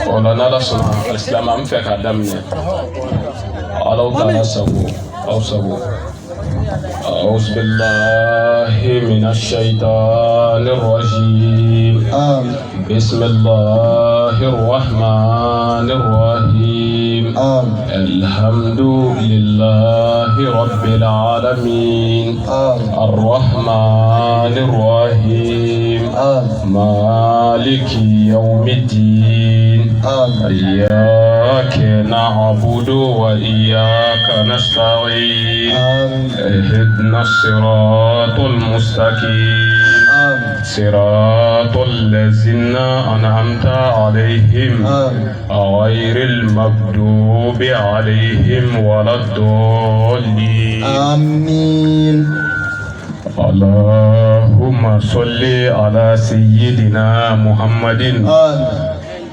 ولا نرى صنع الإسلام أم فيك عدمنا على تعالى سبو أعوذ بالله من الشيطان الرجيم بسم الله الرحمن الرحيم الحمد لله رب العالمين الرحمن الرحيم مالك يوم الدين إياك نعبد وإياك نستعين اهدنا الصراط المستقيم صراط الذين أنعمت عليهم غير المغضوب عليهم ولا الضالين آمين. اللهم صل على سيدنا محمد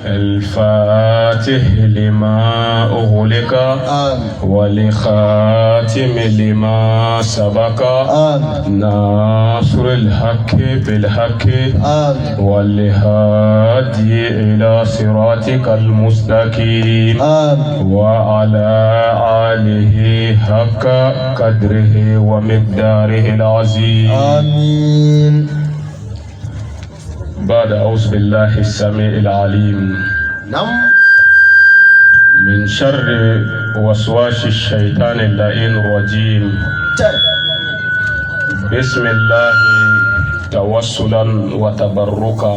الفاتح لما أغلق ولخاتم لما سبق ناصر الحق بالحق والهادي إلى صراطك المستقيم وعلى آله حق قدره ومقداره العظيم آمين. بعد أعوذ بالله السميع العليم من شر وسواس الشيطان اللعين الرجيم بسم الله توسلا وتبركا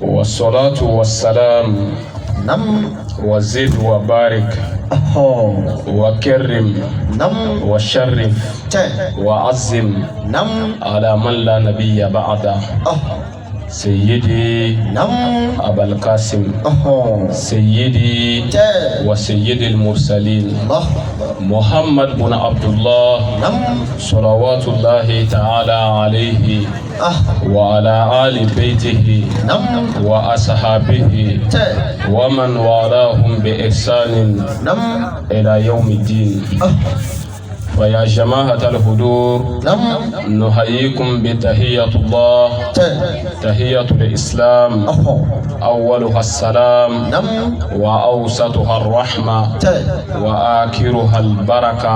والصلاة والسلام وزد وبارك وكرم وشرف وعظم على من لا نبي بعده سيدي أبا القاسم سيدي وسيد المرسلين محمد بن عبد الله صلوات الله تعالى عليه وعلى آل بيته وأصحابه ومن والاهم بإحسان إلى يوم الدين. ويا جماعة الحضور نحييكم بتحية الله تحية الإسلام أولها السلام وأوسطها الرحمة وآخرها البركة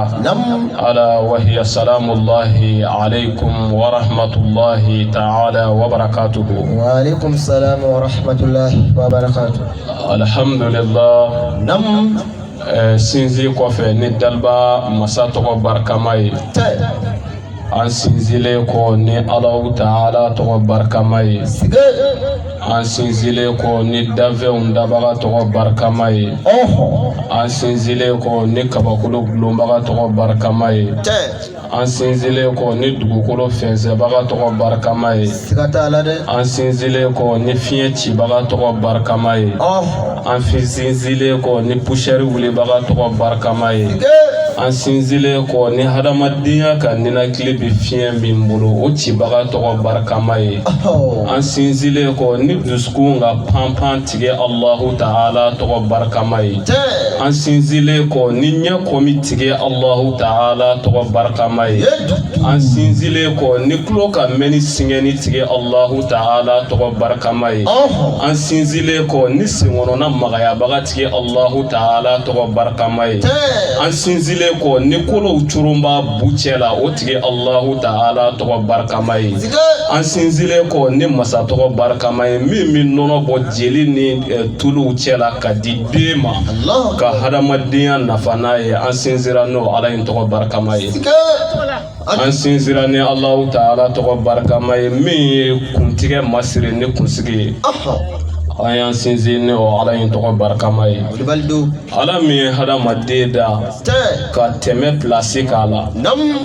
ألا وهي سلام الله عليكم ورحمة الله تعالى وبركاته. وعليكم السلام ورحمة الله وبركاته. الحمد لله. sinzi kɔfɛ ni dalba masa tɔgɔ barikama ye an sinzilen kɔ ni Alahu Taala tɔgɔ barikama ye an sinzilen kɔ ni dafɛnw dabaga tɔgɔ barikama ye an sinzilen kɔ ni kabakolo gulonbaga tɔgɔ barikama ye an sinzilen kɔ ni dugukolo fɛnsɛbaga tɔgɔ barikama ye an sinzilen kɔ ni fiɲɛ cibaga tɔgɔ barikama ye an sinzilen kɔ ni pusɛri wulibaga tɔgɔ barikama ye an sinzilen kɔ ni hadamadenya ka ninakili bɛ fiɲɛ min bolo o cibaga tɔgɔ barikama ye an sinzilen kɔ ni dusukun ka panpan tigɛ Alahu Taala tɔgɔ barikama ye an sinzilen kɔ ni ɲɛ kɔmi tigɛ Alahu Taala tɔgɔ barikama ye an sinzilen kɔ ni tulo ka mɛn ni singɛni tigɛ Alahu Taala tɔgɔ barikama ye an sinzilen kɔ ni senkɔnɔna magayabaga tigɛ Alahu Taala tɔgɔ barikama ye an sinzilen kɔ ni kolow curunba bu cɛ la o tigɛ Alahu Taala tɔgɔ barikama ye an sinzilen kɔ ni masa tɔgɔ barikama ye min bɛ nɔnɔ bɔ jeli ni tuluw cɛ la ka di den ma ka hadamadenya nafa n'a ye an sinzira n'o Ala in tɔgɔ barikama ye an sinzira ni Alahu Taala tɔgɔ barikama ye min ye kuntigɛ masiri ni kunsigi ye an y'an sinsin ni o Ala in tɔgɔ barikama ye Ala min ye hadamaden da ka tɛmɛ pilasi k'a la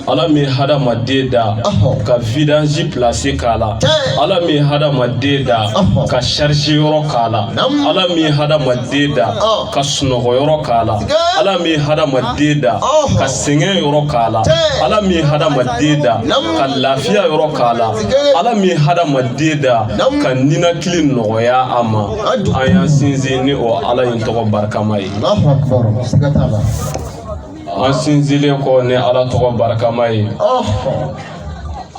Ala min ye hadamaden da ka vidange pilasi k'a la Ala min ye hadamaden da ka charge yɔrɔ k'a la Ala min ye hadamaden da ka sunɔgɔ yɔrɔ k'a la Ala min ye hadamaden da ka sɛgɛn yɔrɔ k'a la Ala min ye hadamaden da ka lafiya yɔrɔ k'a la Ala min ye hadamaden da ka ninakili nɔgɔya a ma an y'an sinsin ni o Ala in tɔgɔ barikama ye an sinzilen kɔ ni Ala tɔgɔ barikama ye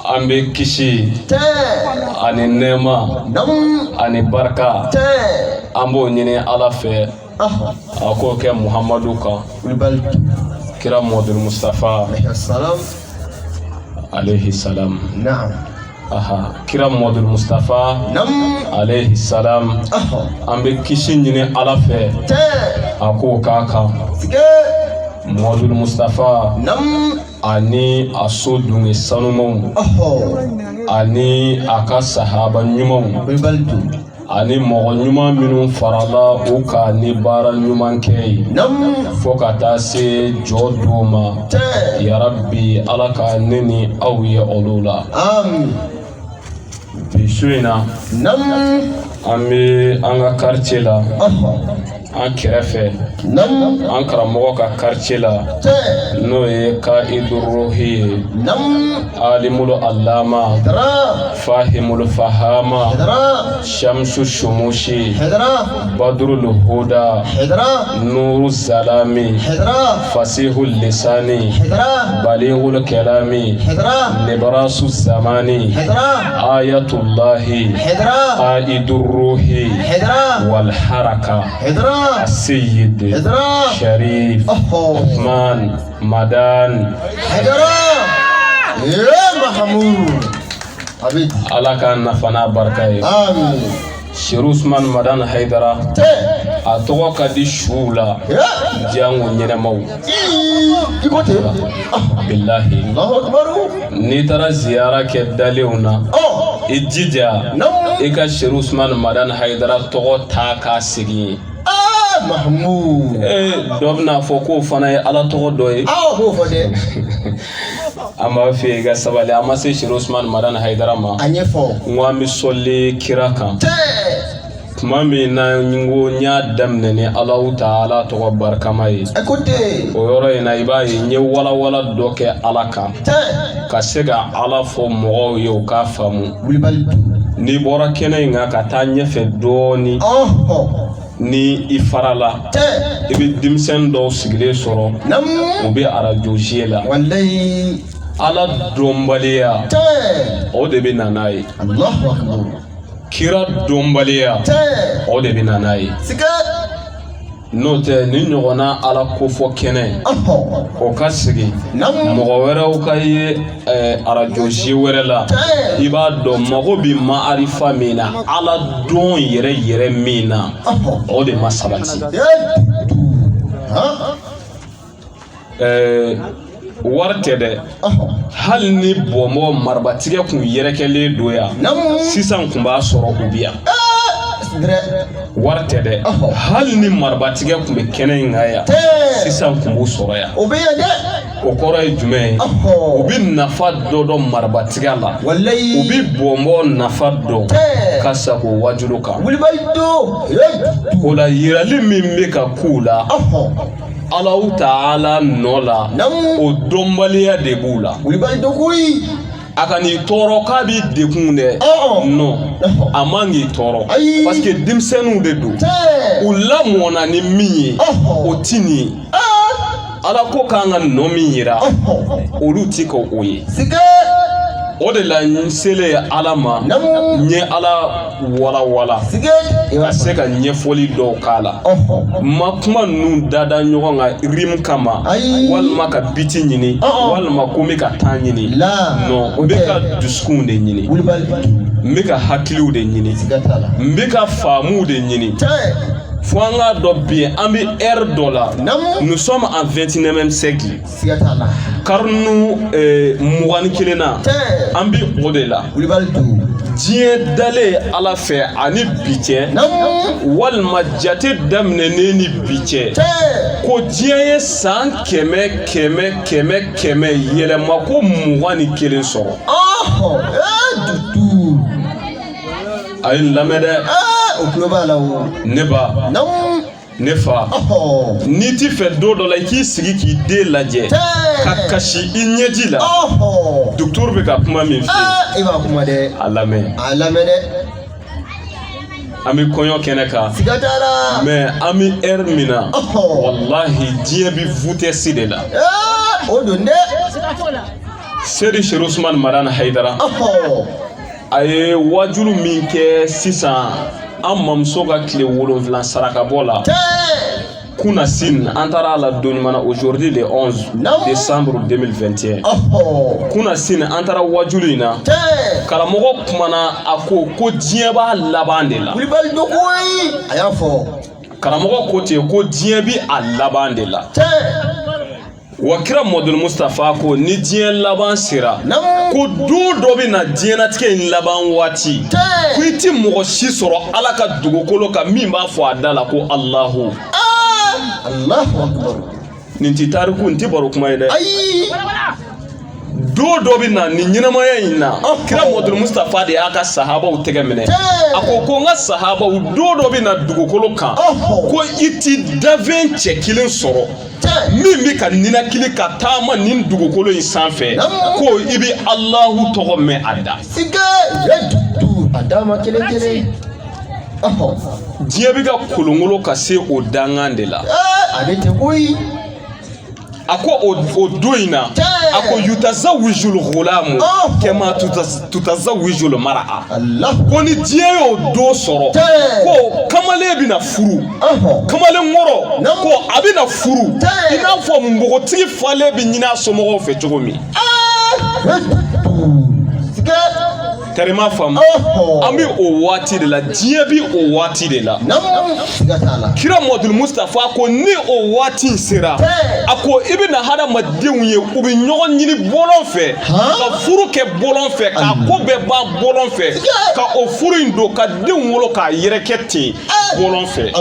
an bɛ kisi ani nɛɛma ani barika an b'o ɲini Ala fɛ a k'o kɛ Muhamadu kan kira Muhamadu Mustafa alayhi salam kira Muhamadu Mustafa alayhi salam an bɛ kisi ɲini Ala fɛ a k'o k'a kan Muhamadu Mustafa ani a so dunge sanumanw ani a ka sahaba ɲumanw ani mɔgɔ ɲuman minnu farala u ka ni baara ɲuman kɛ ye fo ka taa se jɔ dɔw ma yarabi Ala ka ne ni aw ye olu la bi su in na an bɛ an ka quartier la an kɛrɛfɛ an karamɔgɔ ka quartier la n'o ye Kaiduruhi ye alimul allama fahimul fahama shamsu shumushi badrul huda nuru zalami fasihul lisani balighul kalami librasu zamani ayatullahi Kaiduruhi wal haraka السيد شريف عثمان مدان يا محمود حبيبي الله كان نفنا بركاي آمين شريف عثمان مدان حيدرا أتوقع دي شولا جانو نينمو بالله الله أكبر نترى زيارة كداليونا إجيجا إيكا شريف عثمان مدان حيدرا توقع تاكا سيجي Mahmoud dobna foko fana ye Ala tɔgɔ dɔ ye ko fɔ dɛ an b'a fɛ ka sabali an ma se Sheikh Usman Madan Haidara ma a ɲɛfɔ n ko an bɛ sɔli kira kan tuma min na n ko n y'a daminɛ ni Alahu Taala tɔgɔ barikama ye o yɔrɔ in na i b'a ye n ye walawala dɔ kɛ Ala kan ka se ka Ala fɔ mɔgɔw ye u k'a faamu n'i bɔra kɛnɛ in kan ka taa ɲɛfɛ dɔɔni ni i farala i bɛ denmisɛn dɔw sigilen sɔrɔ u bɛ arajo ziye la Ala dɔnbaliya o de bɛ na n'a ye kira dɔnbaliya o de bɛ na n'a ye n'o tɛ ni ɲɔgɔnna Ala kofɔ kɛnɛ o ka sigi mɔgɔ wɛrɛw ka ye arajo ziye wɛrɛ la i b'a dɔn mago bɛ ma'arifa min na Ala dɔn yɛrɛ min na o de ma sabati wari tɛ dɛ hali ni bɔnbɔ marabatigɛ kun yɛrɛkɛlen don yan sisan kun b'a sɔrɔ u bi yan wari tɛ dɛ hali ni marabatigɛ kun bɛ kɛnɛ in kan yan sisan kun b'u sɔrɔ yan o kɔrɔ ye jumɛn ye u bɛ nafa dɔ dɔn marabatigɛ la u bɛ bɔnbɔ nafa dɔn ka sago wajulu kan o la yirali min bɛ ka k'u la Alahu Taala nɔ la o dɔnbaliya de b'u la a ka n'i tɔɔrɔ k'a b'i dekun dɛ non a man k'i tɔɔrɔ parce que denmisɛnninw de don u lamɔna ni min ye o ti nin ye Ala ko k'an ka nɔ min yira olu ti ka o ye o de la n selen Ala ma n ye Ala walawala ka se ka ɲɛfɔli dɔw k'a la ma kuma ninnu dada ɲɔgɔn kan rim kama walima ka biti ɲini walima ko n bɛ ka taa ɲini non n bɛ ka dusukun de ɲini n bɛ ka hakiliw de ɲini n bɛ ka faamuw de ɲini fo an k'a dɔn bi an bɛ ère dɔ la nous sommes en 21e siècle karnu 21 na an bɛ o de la diɲɛ dalen Ala fɛ ani bi cɛ walima jate daminɛnen ni bi cɛ ko diɲɛ ye san 100 yɛlɛma ko 21 sɔrɔ a ye n lamɛn dɛ ne ba ne fa n'i ti fɛ don dɔ la i k'i sigi k'i den lajɛ ka kasi i ɲɛji la docteur bɛ ka kuma min f'i ye a lamɛn an bɛ kɔɲɔ kɛnɛ kan mais an bɛ heure min na wallahi diɲɛ bɛ vitesse de la Seri Cheikh Ousmane Madane Haidara aye wajulu min kɛ sisan an mamuso ka tile 7 saraka bɔ la kuna sin an taara la don ɲuman aujourd'hui le 11 décembre 2021 kuna sin an taara wajulu in na karamɔgɔ kumana a ko diɲɛ b'a laban de la a y'a fɔ karamɔgɔ ko ten ko diɲɛ bi a laban de la wa kira Muhamadu Mustafa ko ni diɲɛ laban sera ko don dɔ bɛ na diɲɛlatigɛ in laban waati ko i ti mɔgɔ si sɔrɔ Ala ka dugukolo kan min b'a fɔ a da la ko Allahu akbar nin ti tariku nin ti baro kuma ye dɛ don dɔ bɛ na ni ɲɛnamaya in na kira Muhamadu Mustafa de y'a ka sahabaw tɛgɛ minɛ a ko n ka sahabaw don dɔ bɛ na dugukolo kan ko i ti dafɛn cɛ kelen sɔrɔ min bɛ ka ninakili ka taama nin dugukolo in sanfɛ ko i bɛ Allahu tɔgɔ mɛn a da a dama kelen kelen diɲɛ bɛ ka kolongolo ka se o dangan de la a bɛ ten koyi a ko o don in na a ko yutazawijul ghulamu kama tutazawijul mar'a ko ni diɲɛ y'o don sɔrɔ ko kamalen bɛna furu kamalen wɔrɔ ko a bɛna furu i n'a fɔ npogotigi falen bɛ ɲini a somɔgɔw fɛ cogo min karima faamu an bɛ o waati de la diɲɛ bɛ o waati de la kira Muhamadu Mustafa ko ni o waati sera a ko i bɛna hadamadenw ye u bɛ ɲɔgɔn ɲini bɔlɔn fɛ ka furu kɛ bɔlɔn fɛ ka ko bɛɛ ban bɔlɔn fɛ ka o furu in don ka denw wolo k'a yɛrɛkɛ ten bɔlɔn fɛ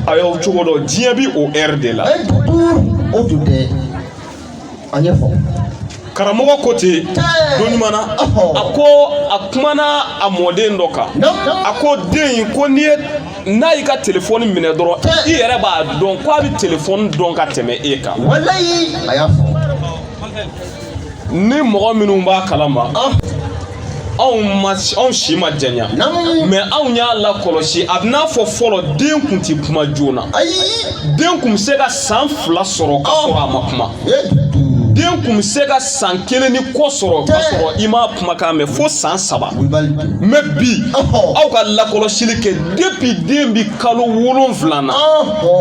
a y'aw cogo dɔn diɲɛ bɛ o ɛri de la karamɔgɔ ko ten don ɲuman na a ko a kumana a mɔden dɔ kan a ko den in ko n'a y'i ka telefɔni minɛ dɔrɔn i yɛrɛ b'a dɔn ko a bɛ telefɔni dɔn ka tɛmɛ e kan a y'a fɔ ni mɔgɔ minnu b'a kalama anw si ma janya mais anw y'a lakɔlɔsi a bɛ n'a fɔ fɔlɔ den kun ti kuma joona den kun bɛ se ka san 2 sɔrɔ ka sɔrɔ a ma kuma den kun bɛ se ka san 1 ni kɔ sɔrɔ ka sɔrɔ i ma kumakan mɛn fo san 3 mais bi aw ka lakɔlɔsili kɛ depuis den bi kalo 7 na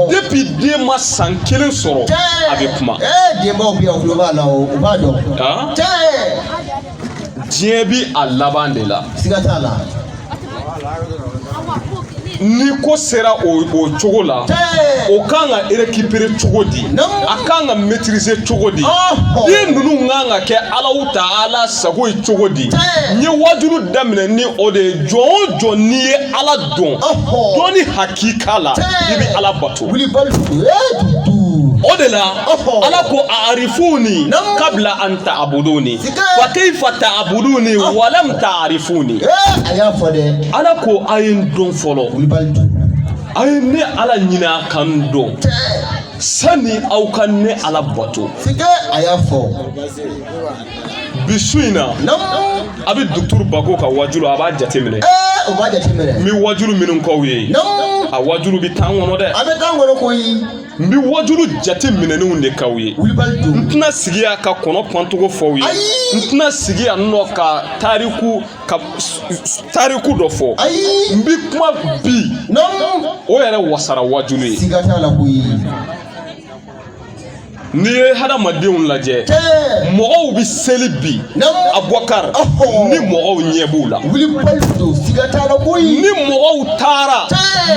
depuis den ma san 1 sɔrɔ a bɛ kuma denbaw bi aw tulo b'a la o b'a dɔn diɲɛ bi a laban de la siga t'a la ni ko sera o cogo la o kan ka récupérer cogo di a kan ka maîtriser cogo di den ninnu kan ka kɛ Alahu Ta'ala sago ye cogo di n ye wajulu daminɛ ni o de ye jɔn o jɔn n'i ye Ala dɔn dɔnni hakika la i bɛ Ala bato o de la Ala ko a'rifuni qabla an ta'buduni fa kayfa ta'buduni wa lam ta'rifuni a y'a fɔ dɛ Ala ko a ye n dɔn fɔlɔ a ye ne Ala ɲini a ka n dɔn sani aw ka ne Ala bato a y'a fɔ bi su in na a bɛ docteur Bako ka wajulu a b'a jateminɛ o b'a jateminɛ n bɛ wajulu minnu k'aw ye a wajulu bɛ taa n kɔnɔ dɛ a bɛ taa n kɔnɔ koyi n bɛ wajulu jate minɛnenw de k'aw ye n tɛna sigi yan ka kɔnɔ pantogo fɔw ye n tɛna sigi yan nɔ ka tariku dɔ fɔ n bɛ kuma bi o yɛrɛ wasara wajulu ye siga t'a la koyi n'i ye hadamadenw lajɛ mɔgɔw bɛ seli bi Abubakar ni mɔgɔw ɲɛ b'u la ni mɔgɔw taara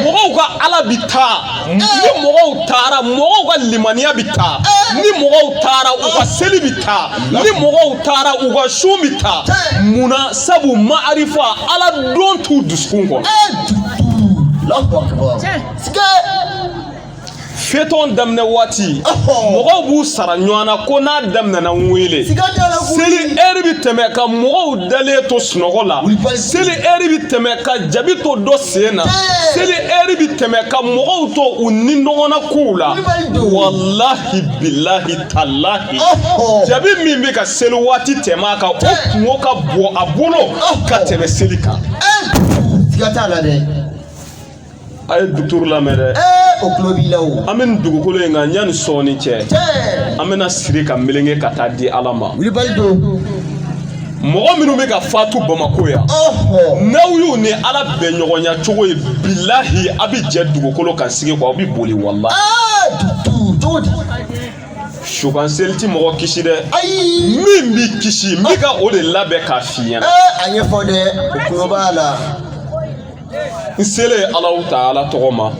mɔgɔw ka Ala bi taa ni mɔgɔw taara mɔgɔw ka limaniya bi taa ni mɔgɔw taara u ka seli bi taa ni mɔgɔw taara u ka su bi taa munna sabu ma'arifa Ala dɔn t'u dusukun kɔnɔ fetɔn daminɛ waati mɔgɔw b'u sara ɲɔgɔn na ko n'a daminɛna n wele seli heure bi tɛmɛ ka mɔgɔw dalen to sunɔgɔ la seli heure bi tɛmɛ ka jabi to dɔ sen na seli heure bi tɛmɛ ka mɔgɔw to u ni ɲɔgɔnna kow la wallahi billahi talahi jabi min bɛ ka seli waati tɛmɛ a kan o kungo ka bɔ a bolo ka tɛmɛ seli kan siga t'a la dɛ a ye docteur lamɛn dɛ o klobilawo amen dugukolo nga nyani soni che amena siri ka melenge ka taa di Ala ma wilibaldo mɔgɔ minnu bɛ ka fatu Bamako yan n'aw y'u ni Ala bɛn ɲɔgɔnya cogo ye bilahi a bɛ jɛ dugukolo kan sigi quoi a bɛ boli wallahi sukan seli ti mɔgɔ kisi dɛ min b'i kisi n bɛ ka o de labɛn k'a f'i ɲɛna a ɲɛfɔ dɛ o tulo b'a la n selen Alahu Taala tɔgɔ ma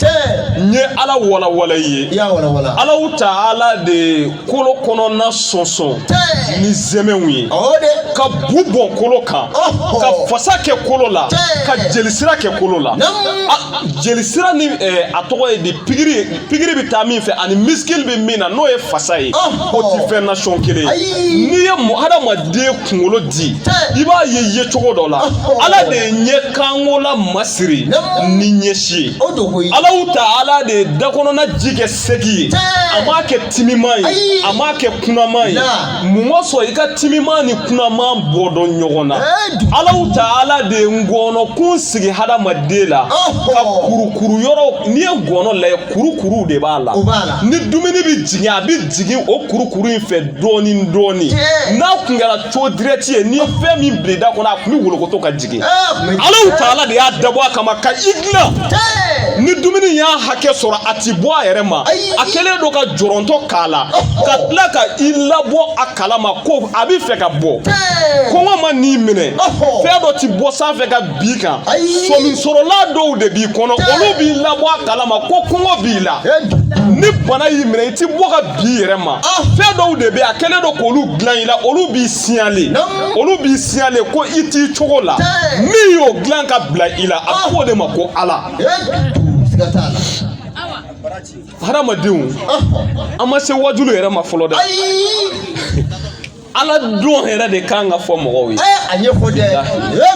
n ye Ala walawala i ye Alahu Taala de kolo kɔnɔna sɔnsɔn ni zɛmɛnw ye ka bu bɔn kolo kan ka fasa kɛ kolo la ka jelisira kɛ kolo la jelisira ni a tɔgɔ ye di pikiri bɛ taa min fɛ ani miskili bɛ min na n'o ye fasa ye o ti fɛn nasɔn kelen ye n'i ye hadamaden kunkolo di i b'a ye cogo dɔ la Ala de ye ɲɛ kanko la masiri ni ɲɛsi ye Alahu Taala de ye dakɔnɔna ji kɛ segi ye a m'a kɛ timima ye a m'a kɛ kunama ye mun ma sɔn i ka timima ni kunama bɔ dɔn ɲɔgɔn na Alahu Taala de ye ngɔnɔkun sigi hadamaden la ka kurukuru yɔrɔ n'i ye ngɔnɔ lajɛ kurukuru de b'a la ni dumuni bɛ jigin a bɛ jigin o kurukuru in fɛ dɔɔni dɔɔni n'a kun kɛra co direct ye ni fɛn min bila i da kɔnɔ a kun bɛ wolokoto ka jigin Alahu Taala de y'a dabɔ a kama ka i dilan ni dumuni y'a hakɛ sɔrɔ a ti bɔ a yɛrɛ ma a kɛlen don ka jɔrɔntɔ k'a la ka tila ka i labɔ a kalama ko a bɛ fɛ ka bɔ kɔngɔ ma n'i minɛ fɛn dɔ ti bɔ sanfɛ ka b'i kan somisɔrɔla dɔw de b'i kɔnɔ olu b'i labɔ a kalama ko kɔngɔ b'i la ni bana y'i minɛ i ti bɔ ka b'i yɛrɛ ma fɛn dɔw de bɛ a kɛlen don k'olu dilan i la olu b'i signale ko i t'i cogo la min y'o dilan ka bila i la a b'o de ma ko Ala hadamadenw an ma se wajulu yɛrɛ ma fɔlɔ dɛ Ala dɔn yɛrɛ de kan ka fɔ mɔgɔw ye a ɲɛfɔ dɛ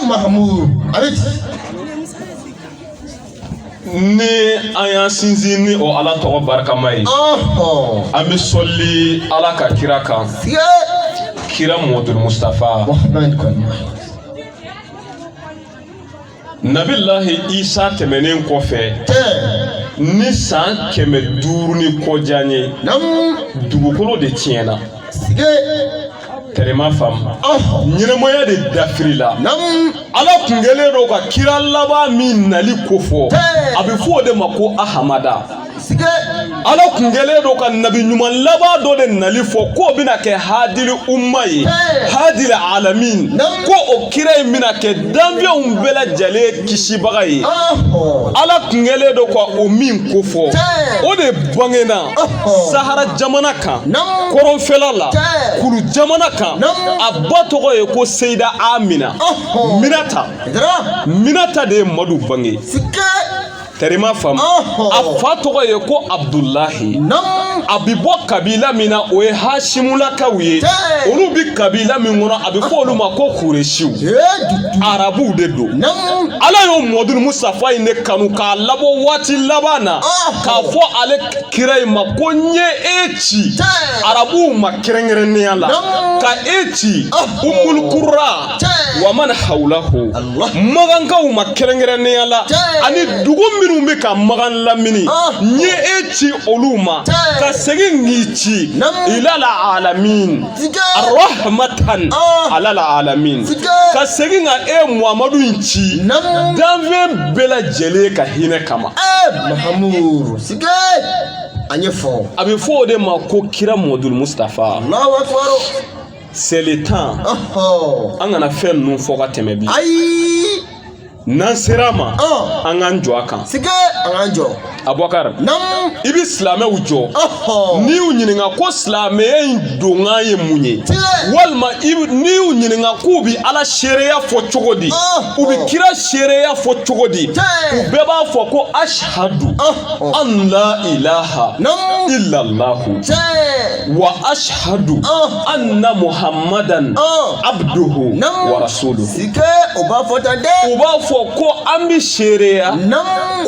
Mahamudu ni an y'an sinsin ni o Ala tɔgɔ barikama ye an bɛ sɔli Ala ka kira kan kira Muhamadu Mustafa Nabilahi Isa tɛmɛnen kɔfɛ ni san 500 ni kɔjan ye dugukolo de tiɲɛna tɛrɛma faamu ɲɛnɛmaya de dafirila Ala kun kɛlen don ka kira laban min nali kofɔ a bɛ fɔ o de ma ko Ahamada Ala kun kɛlen don ka nabi ɲuman laban dɔ de nali fɔ k'o bɛna kɛ hadili umma ye hadili alamin ko o kira in bɛna kɛ danfɛnw bɛɛ lajɛlen kisibaga ye Ala kun kɛlen don ka o min kofɔ o de bangena Sahara jamana kan kɔrɔnfɛla la kulu jamana kan a ba tɔgɔ ye ko Seyida Amina Minata de ye Madu bange tɛrɛma faamu a fa tɔgɔ ye ko Abdullahi a bɛ bɔ kabila min na o ye Hashimulakaw ye olu bɛ kabila min kɔnɔ a bɛ fɔ olu ma ko Kuresiw Arabuw de don Ala y'o Muhamadu Mustafa in de kanu k'a labɔ waati laban na k'a fɔ ale kira in ma ko n ye e ci Arabuw ma kɛrɛnkɛrɛnnenya la ka e ci Umul Qura wa man hawlahu magankaw ma kɛrɛnkɛrɛnnenya la ani dugu minnu bɛ ka magan lamini n ye e ci olu ma ka segin k'i ci ilal alamin rahmatan alal alamin ka segin ka e Muhamadu in ci danfɛn bɛɛ lajɛlen ka hinɛ kama Mahamudu a ɲɛfɔ a bɛ fɔ o de ma ko kira Muhamadu Mustafa c'est le temps an kana fɛn ninnu fɔ ka tɛmɛ bi n'an sera ma an k'an jɔ a kan Abubakar i bɛ silamɛw jɔ n'i y'u ɲininka ko silamɛya in donkan ye mun ye walima n'i y'u ɲininka k'u bɛ Ala seereya fɔ cogo di u bɛ kira seereya fɔ cogo di u bɛɛ b'a fɔ ko ashhadu an la ilaha illallahu wa ashhadu anna muhammadan abduhu wa rasuluhu u b'a fɔ tan dɛ u b'a fɔ ko an bɛ seereya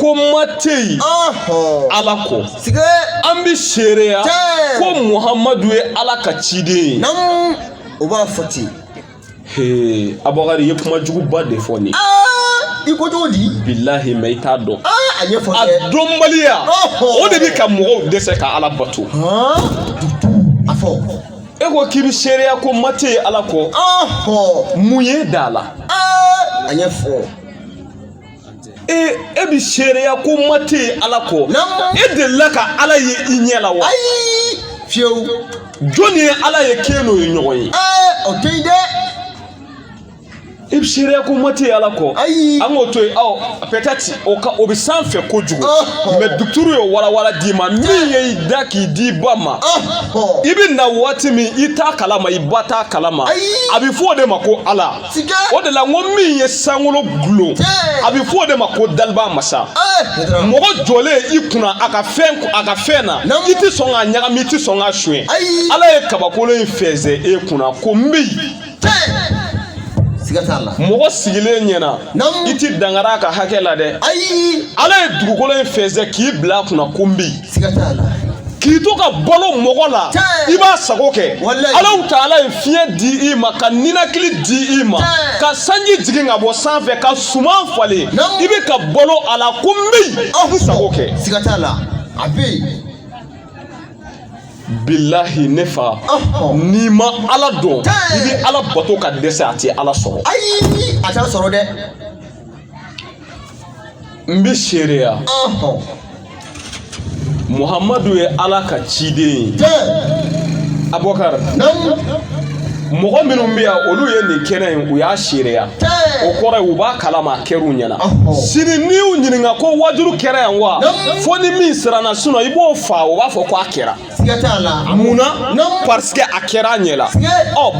ko Matei Ala kɔ an bɛ seereya ko Muhamadu ye Ala ka ciden ye u b'a fɔ ten Abubakar ye kuma juguba de fɔ nin i ko cogo di bilahi mais i t'a dɔn a dɔnbaliya o de bɛ ka mɔgɔw dɛsɛ ka Ala bato e ko k'i bɛ seereya ko ma tɛ Ala kɔ mun ye da la e bɛ seereya ko ma tɛ Ala kɔ e delila ka Ala ye i ɲɛ la wa fiyewu jɔnni ye Ala ye k'e n'o ye ɲɔgɔn ye o tɛ yen dɛ i bɛ seereya ko ma tɛ Ala kɔ an k'o to yen peut-être o bɛ sanfɛ kojugu mais duturu ye walawala d'i ma min ye i da k'i di ba ma i bɛ na waati min i t'a kalama i ba t'a kalama a bɛ fɔ o de ma ko Ala o de la n ko min ye sankolo gulon a bɛ fɔ o de ma ko daliba masa mɔgɔ jɔlen i kunna a ka fɛn na i tɛ sɔn k'a ɲagami i tɛ sɔn k'a suɲɛ Ala ye kabakolo in fɛnsɛn e kunna ko n bɛ yen mɔgɔ sigilen ɲɛna i tɛ dangara a ka hakɛ la dɛ Ala ye dugukolo in fɛnsɛn k'i bila a kunna ko n bɛ yen k'i to ka balo mɔgɔ la i b'a sago kɛ Ala Taala ye fiɲɛ di i ma ka ninakili di i ma ka sanji jigin ka bɔ sanfɛ ka suman falen i bɛ ka balo a la ko n bɛ yen i sago kɛ bilahi ne fa n'i ma Ala dɔn i bɛ Ala bato ka dɛsɛ a tɛ Ala sɔrɔ a t'a sɔrɔ dɛ n bɛ seereya Muhamadu ye Ala ka ciden ye Abubakar mɔgɔ minnu bɛ yan olu ye nin kɛnɛ in u y'a seereya o kɔrɔ ye u b'a kalama a kɛr'u ɲɛna sini n'i y'u ɲininka ko wajulu kɛra yan wa fo ni min siranna sinon i b'o fa o b'a fɔ ko a kɛra munna parce que a kɛra a ɲɛ la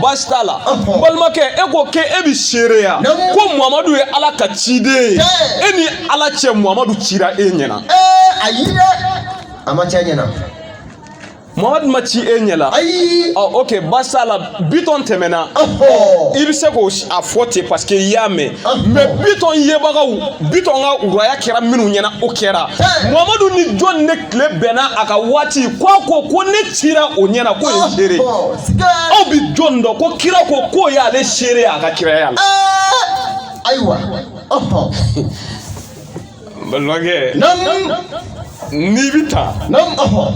baasi t'a la n balimakɛ e ko k'e bɛ seereya ko Muhamadu ye Ala ka ciden ye e ni Ala cɛ Muhamadu cira e ɲɛna ayi dɛ a ma cɛ ɲɛna Muhamadu ma ci e ɲɛ la ok baasi t'a la Bitɔn tɛmɛna i bɛ se k'o a fɔ ten parce que i y'a mɛn mais Bitɔn yebagaw Bitɔn ka uraya kɛra minnu ɲɛna o kɛra Muhamadu ni jɔn ne tile bɛnna a ka waati ko ne cira o ɲɛna k'o ye seere aw bɛ jɔn dɔn ko kira ko k'o y'ale seere a ka kiraya la ayiwa balimakɛ n'i bɛ taa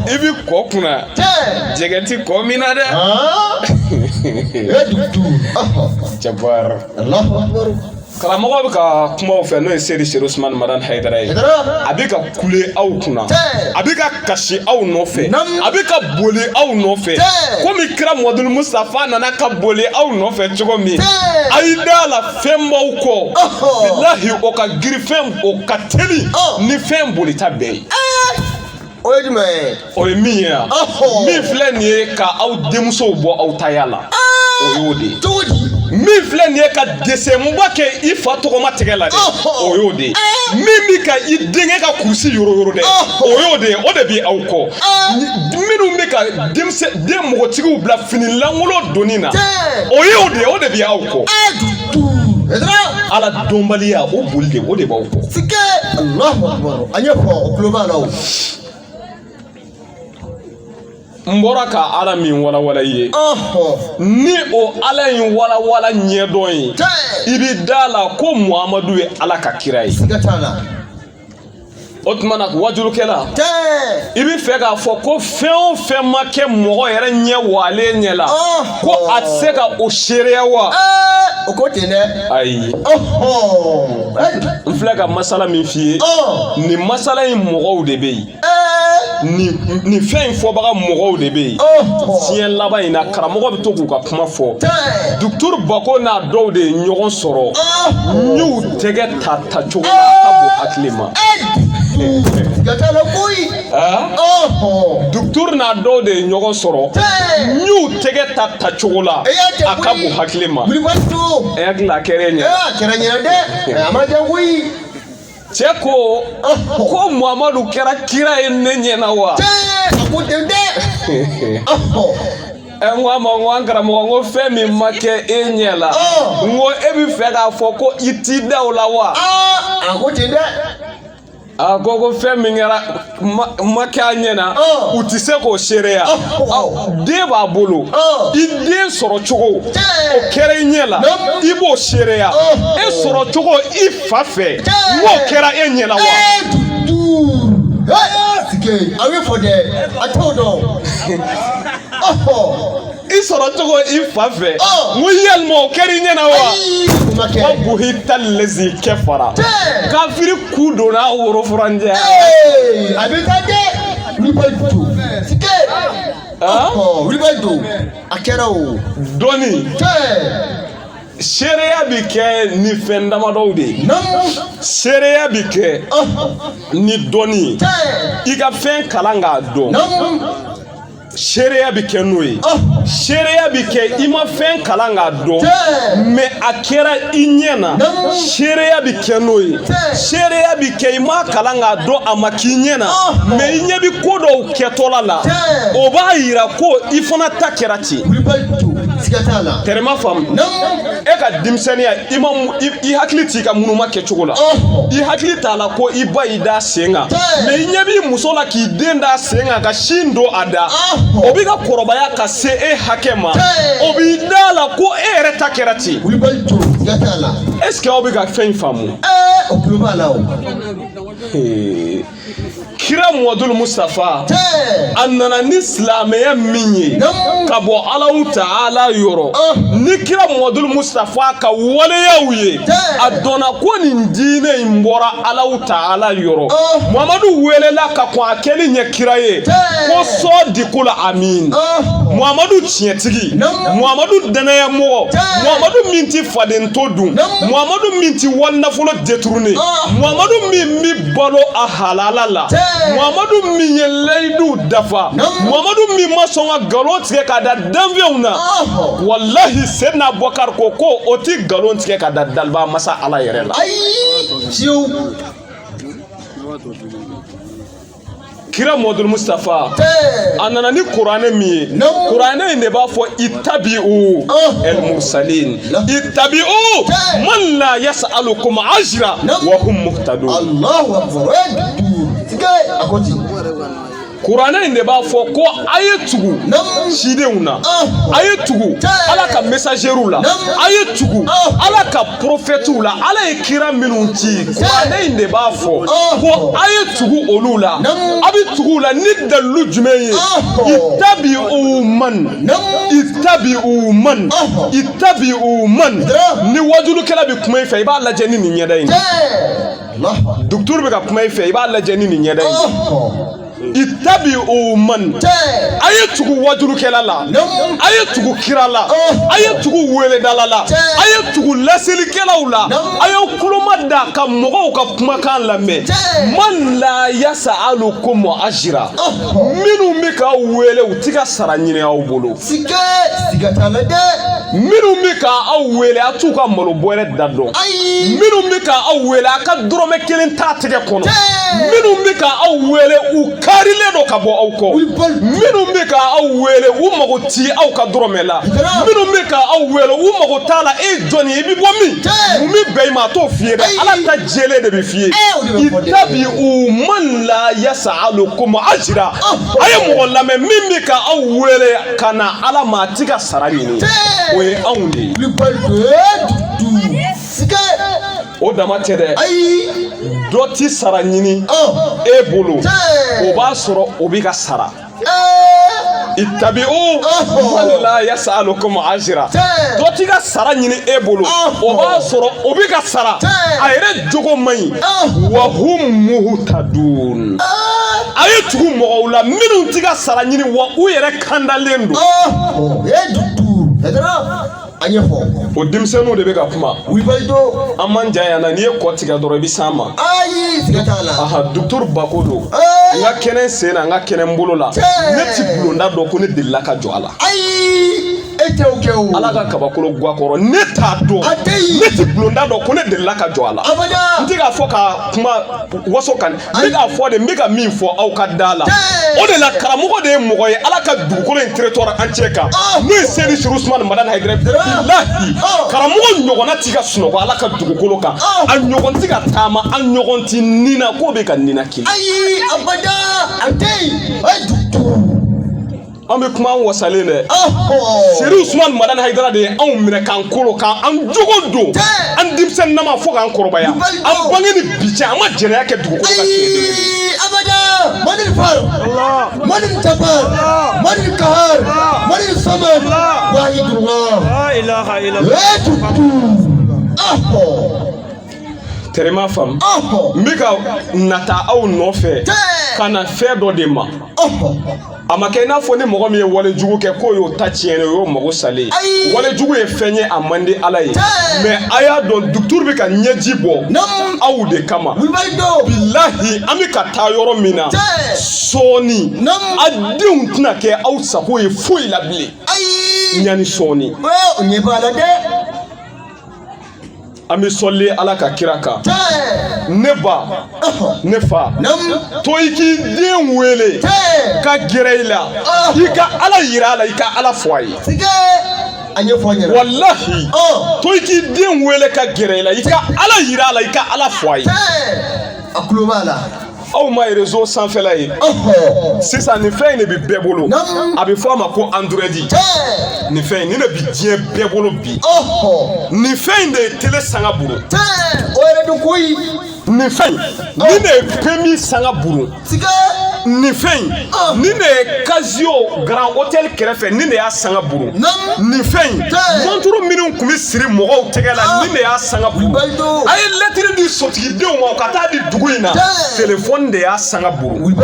i bɛ kɔ kunna jɛgɛ ti kɔ min na dɛ Jabar karamɔgɔ bɛ ka kuma aw fɛ n'o ye Seydi Seku Usmani Madani Hayidara ye a bɛ ka kule aw kunna a bɛ ka kasi aw nɔfɛ a bɛ ka boli aw nɔfɛ komi kira Muhamadu Mustafa nana ka boli aw nɔfɛ cogo min a y'i da la fɛn b'aw kɔ bilahi o ka girin o ka teli ni fɛn bolita bɛɛ ye o ye jumɛn ye o ye min ye yan min filɛ nin ye ka aw denmusow bɔ aw taya la o y'o de ye min filɛ nin ye ka desɛnba kɛ i fa tɔgɔma tɛgɛ la dɛ o y'o de ye min bɛ ka i denkɛ ka kurusi yoro dɛ o y'o de ye o de bɛ aw kɔ minnu bɛ ka den mɔgɔtigiw bila fini lankolon donni na o y'o de ye o de bɛ aw kɔ Ala dɔnbaliya o boli de o de b'aw kɔ sike Allahu Akbar an ye fɔ o tulo b'a la o n bɔra ka Ala min walawala i ye ni o Ala in walawala ɲɛdɔn ye i bɛ da la ko Muhamadu ye Ala ka kira ye o tuma na wajulukɛla i bɛ fɛ k'a fɔ ko fɛn o fɛn ma kɛ mɔgɔ yɛrɛ ɲɛ walen ɲɛ la ko a tɛ se ka o seereya wa o ko ten dɛ ayi n filɛ ka masala min f'i ye nin masala in mɔgɔw de bɛ yen nin fɛn in fɔbaga mɔgɔw de bɛ yen tiɲɛ laban in na karamɔgɔ bɛ to k'u ka kuma fɔ Duturu Bako n'a dɔw de ye ɲɔgɔn sɔrɔ n y'u tɛgɛ ta cogo la a ka bon hakili ma Duturu n'a dɔw de ye ɲɔgɔn sɔrɔ n y'u tɛgɛ ta cogo la a ka bon hakili ma hakili a kɛra ɲɛ cɛ ko Muhamadu kɛra kira ye ne ɲɛna wa n ko a ma n ko an karamɔgɔ n ko fɛn min ma kɛ e ɲɛ la n ko e bɛ fɛ k'a fɔ ko i t'i da o la wa a ko ten dɛ a ko fɛn min kɛra ma kɛ a ɲɛna u tɛ se k'o seereya den b'a bolo i den sɔrɔ cogo o kɛra i ɲɛ la i b'o seereya e sɔrɔ cogo i fa fɛ n'o kɛra e ɲɛ la wa Sike, I wait for the. I told them. Oh. Isoro togo ifafe. Muyel mo kerinya na wa. Wabu hita lezi kefara. Kafiri kudo na woro franje. Hey, abitade. Ribaidu. Sike. Oh, ribaidu. Akera o. Doni. Shereya bi kɛ ni fɛn damadɔw de ye. Sereya bi kɛ ni dɔnni ye. I ka fɛn kalan k'a dɔn. Sereya bi kɛ n'o ye. Sereya bi kɛ I ma fɛn kalan k'a dɔn mais a kɛra I ɲɛ na. Sereya bi kɛ n'o ye. Sereya bi kɛ I ma kalan k'a dɔn a ma k'i ɲɛ na mais I ɲɛ bi ko dɔw kɛtɔla la. O b'a yira ko I fana ta kɛra ten. Terima fam. E ka denmisɛnniya I hakili t'i ka munuma kɛcogo la. I hakili t'a la ko I ba y'i da sen kan mais I ɲɛ b'i muso la k'i den da sen kan ka sin don a da. O b'i ka kɔrɔbaya ka se e hakɛ ma. O b'i da la ko e yɛrɛ ta kɛra ten. Est ce que aw bɛ ka fɛn in faamu? O tulo b'a la o. Kira Muhamadu Mustafa a nana ni silamɛya min ye ka bɔ Alahu Taala yɔrɔ. Ni Kira Muhamadu Mustafa ka waleyaw ye a dɔnna ko nin diinɛ in bɔra Alahu Taala yɔrɔ. Muhamadu welela ka kɔn a kɛli ɲɛ kira ye ko sɔ di ko la amin. Muhamadu tiɲɛtigi, Muhamadu danayamɔgɔ, Muhamadu min ti fadento dun, Muhamadu min ti warinafolo détourné, Muhamadu min bi balo a halala la, Muhamadu min ye layidu dafa, Muhamadu min ma sɔn ka galon tigɛ ka da danfɛnw na. Wallahi Seydina Abubakar ko o ti galon tigɛ ka da daliba masa Ala yɛrɛ la. Kira Muhamadu Mustafa a nana ni kuranɛ min ye kuranɛ in de b'a fɔ ittabi'u al-mursalin ittabi'u man la yas'alukum ajra wa hum muhtadun. Allahu akbar. Kuranɛ in de b'a fɔ ko a ye tugu cidenw na, a ye tugu Ala ka messageru la, a ye tugu Ala ka prophètew la. Ala ye kira minnu ci kuranɛ in de b'a fɔ ko a ye tugu olu la. A bɛ tugu la ni dalilu jumɛn ye? Ittabi'u man, ittabi'u man, ittabi'u man. Ni wajulukɛla bɛ kuma i fɛ i b'a lajɛ ni nin ɲɛda in. Docteur bɛ ka kuma i fɛ i b'a lajɛ ni nin ɲɛda in. Ittabi'u man. A ye tugu wajulukɛla la, a ye tugu kira la, a ye tugu weledala la, a ye tugu laselilikɛlaw la, a ye kuloma da ka mɔgɔw ka kumakan lamɛn. Man la yas'alukum ajra. Minnu bɛ k'aw wele u t'i ka sara ɲini aw bolo. Siga t'a la dɛ. Minnu bɛ k'aw wele a t'u ka malo bɔrɛ da dɔn. Minnu bɛ k'aw wele a ka dɔrɔmɛ kelen t'a tɛgɛ kɔnɔ. Minnu bɛ k'aw wele u karilen do ka bɔ aw kɔ. Minnu bɛ k'aw wele u mago ti aw ka dɔrɔmɛ la. Minnu bɛ k'aw wele u mago t'a la e jɔn ye i bɛ bɔ min? Mun bɛ bɛn i ma a t'o f'i ye dɛ. Ala ta jɛlen de bɛ f'i ye. Ittabi'u man la yas'alukum ajra. A ye mɔgɔ lamɛn min bɛ k'aw wele ka na Ala ma a t'i ka sara ɲini. O ye anw de ye. O dama tɛ dɛ. Dɔ ti sara ɲini e bolo o b'a sɔrɔ o b'i ka sara. Ittabi'u man la yas'alukum ajra. Dɔ ti ka sara ɲini e bolo o b'a sɔrɔ o b'i ka sara. A yɛrɛ jogo man ɲi. Wa hum muhtadun. A ye tugu mɔgɔw la minnu ti ka sara ɲini wa u yɛrɛ kandalen do. O denmisɛnninw de bɛ ka kuma. An man janya na n'i ye kɔ tigɛ dɔrɔn i bɛ s'an ma. Aha docteur Bako do. N ka kɛnɛ sen na n ka kɛnɛ n bolo la. Ne ti bulonda dɔn ko ne delila ka jɔ a la. Ala ka kabakolo guwa kɔrɔ ne t'a dɔn. Ne ti bulonda dɔn ko ne delila ka jɔ a la. N tɛ k'a fɔ ka kuma waso kan. N bɛ k'a fɔ de n bɛ ka min fɔ aw ka da la. O de la karamɔgɔ de ye mɔgɔ ye Ala ka dugukolo in territoire entier kan. N'o ye Seydi Siriki Usumani Madani Hayidara. Bilahi karamɔgɔ ɲɔgɔnna t'i ka sunɔgɔ Ala ka dugukolo kan. A ɲɔgɔn t'i ka taama a ɲɔgɔn t'i nina k'o bɛ ka nina kelen. Ayi abada a tɛ yen. an bɛ kuma an wasalen dɛ Seri Usman Madani Hayidara de ye anw minɛ k'an kolo k'an jogo don an denmisɛnnin nama fo k'an kɔrɔbaya an bange ni bi cɛ an ma jɛnɛya kɛ dugukolo kan abada Madani Far Madani Jabbar Madani Kahar Madani Samad Wahidullah la ilaha illallah Terima fam mbika nata aw nɔfɛ kana fɛn dɔ de ma a ma kɛ n'a fɔ ni mɔgɔ min ye wale jugu kɛ k'o y'o ta tiɲɛ o y'o mago salen wale jugu ye fɛn ye a man di Ala ye mais a y'a dɔn docteur bɛ ka ɲɛji bɔ aw de kama bilahi an bɛ ka taa yɔrɔ min na sɔɔni a denw tɛna kɛ aw sago ye foyi la bilen ɲani sɔɔni an bɛ sɔli Ala ka kira kan ne ba ne fa to i k'i den wele ka gɛrɛ i la i ka Ala yira a la i ka Ala fɔ a ye wallahi to i k'i den wele ka gɛrɛ i la i ka Ala yira a la i ka Ala fɔ a ye a kulo b'a la aw ma réseau sanfɛla ye sisan nin fɛn in de bɛ bɛɛ bolo a bɛ fɔ a ma ko Android nin fɛn in nin de bɛ diɲɛ bɛɛ bolo bi nin fɛn in de ye télé sanga buru o yɛrɛ don koyi nin fɛn nin de ye PMI sanga buru nin fɛn nin de ye Casio Grand Hotel kɛrɛfɛ nin de y'a sanga buru nin fɛn montre minnu tun bɛ siri mɔgɔw tɛgɛ la nin de y'a sanga buru a ye lettre di sotigidenw ma ka taa di dugu in na téléphone de y'a sanga buru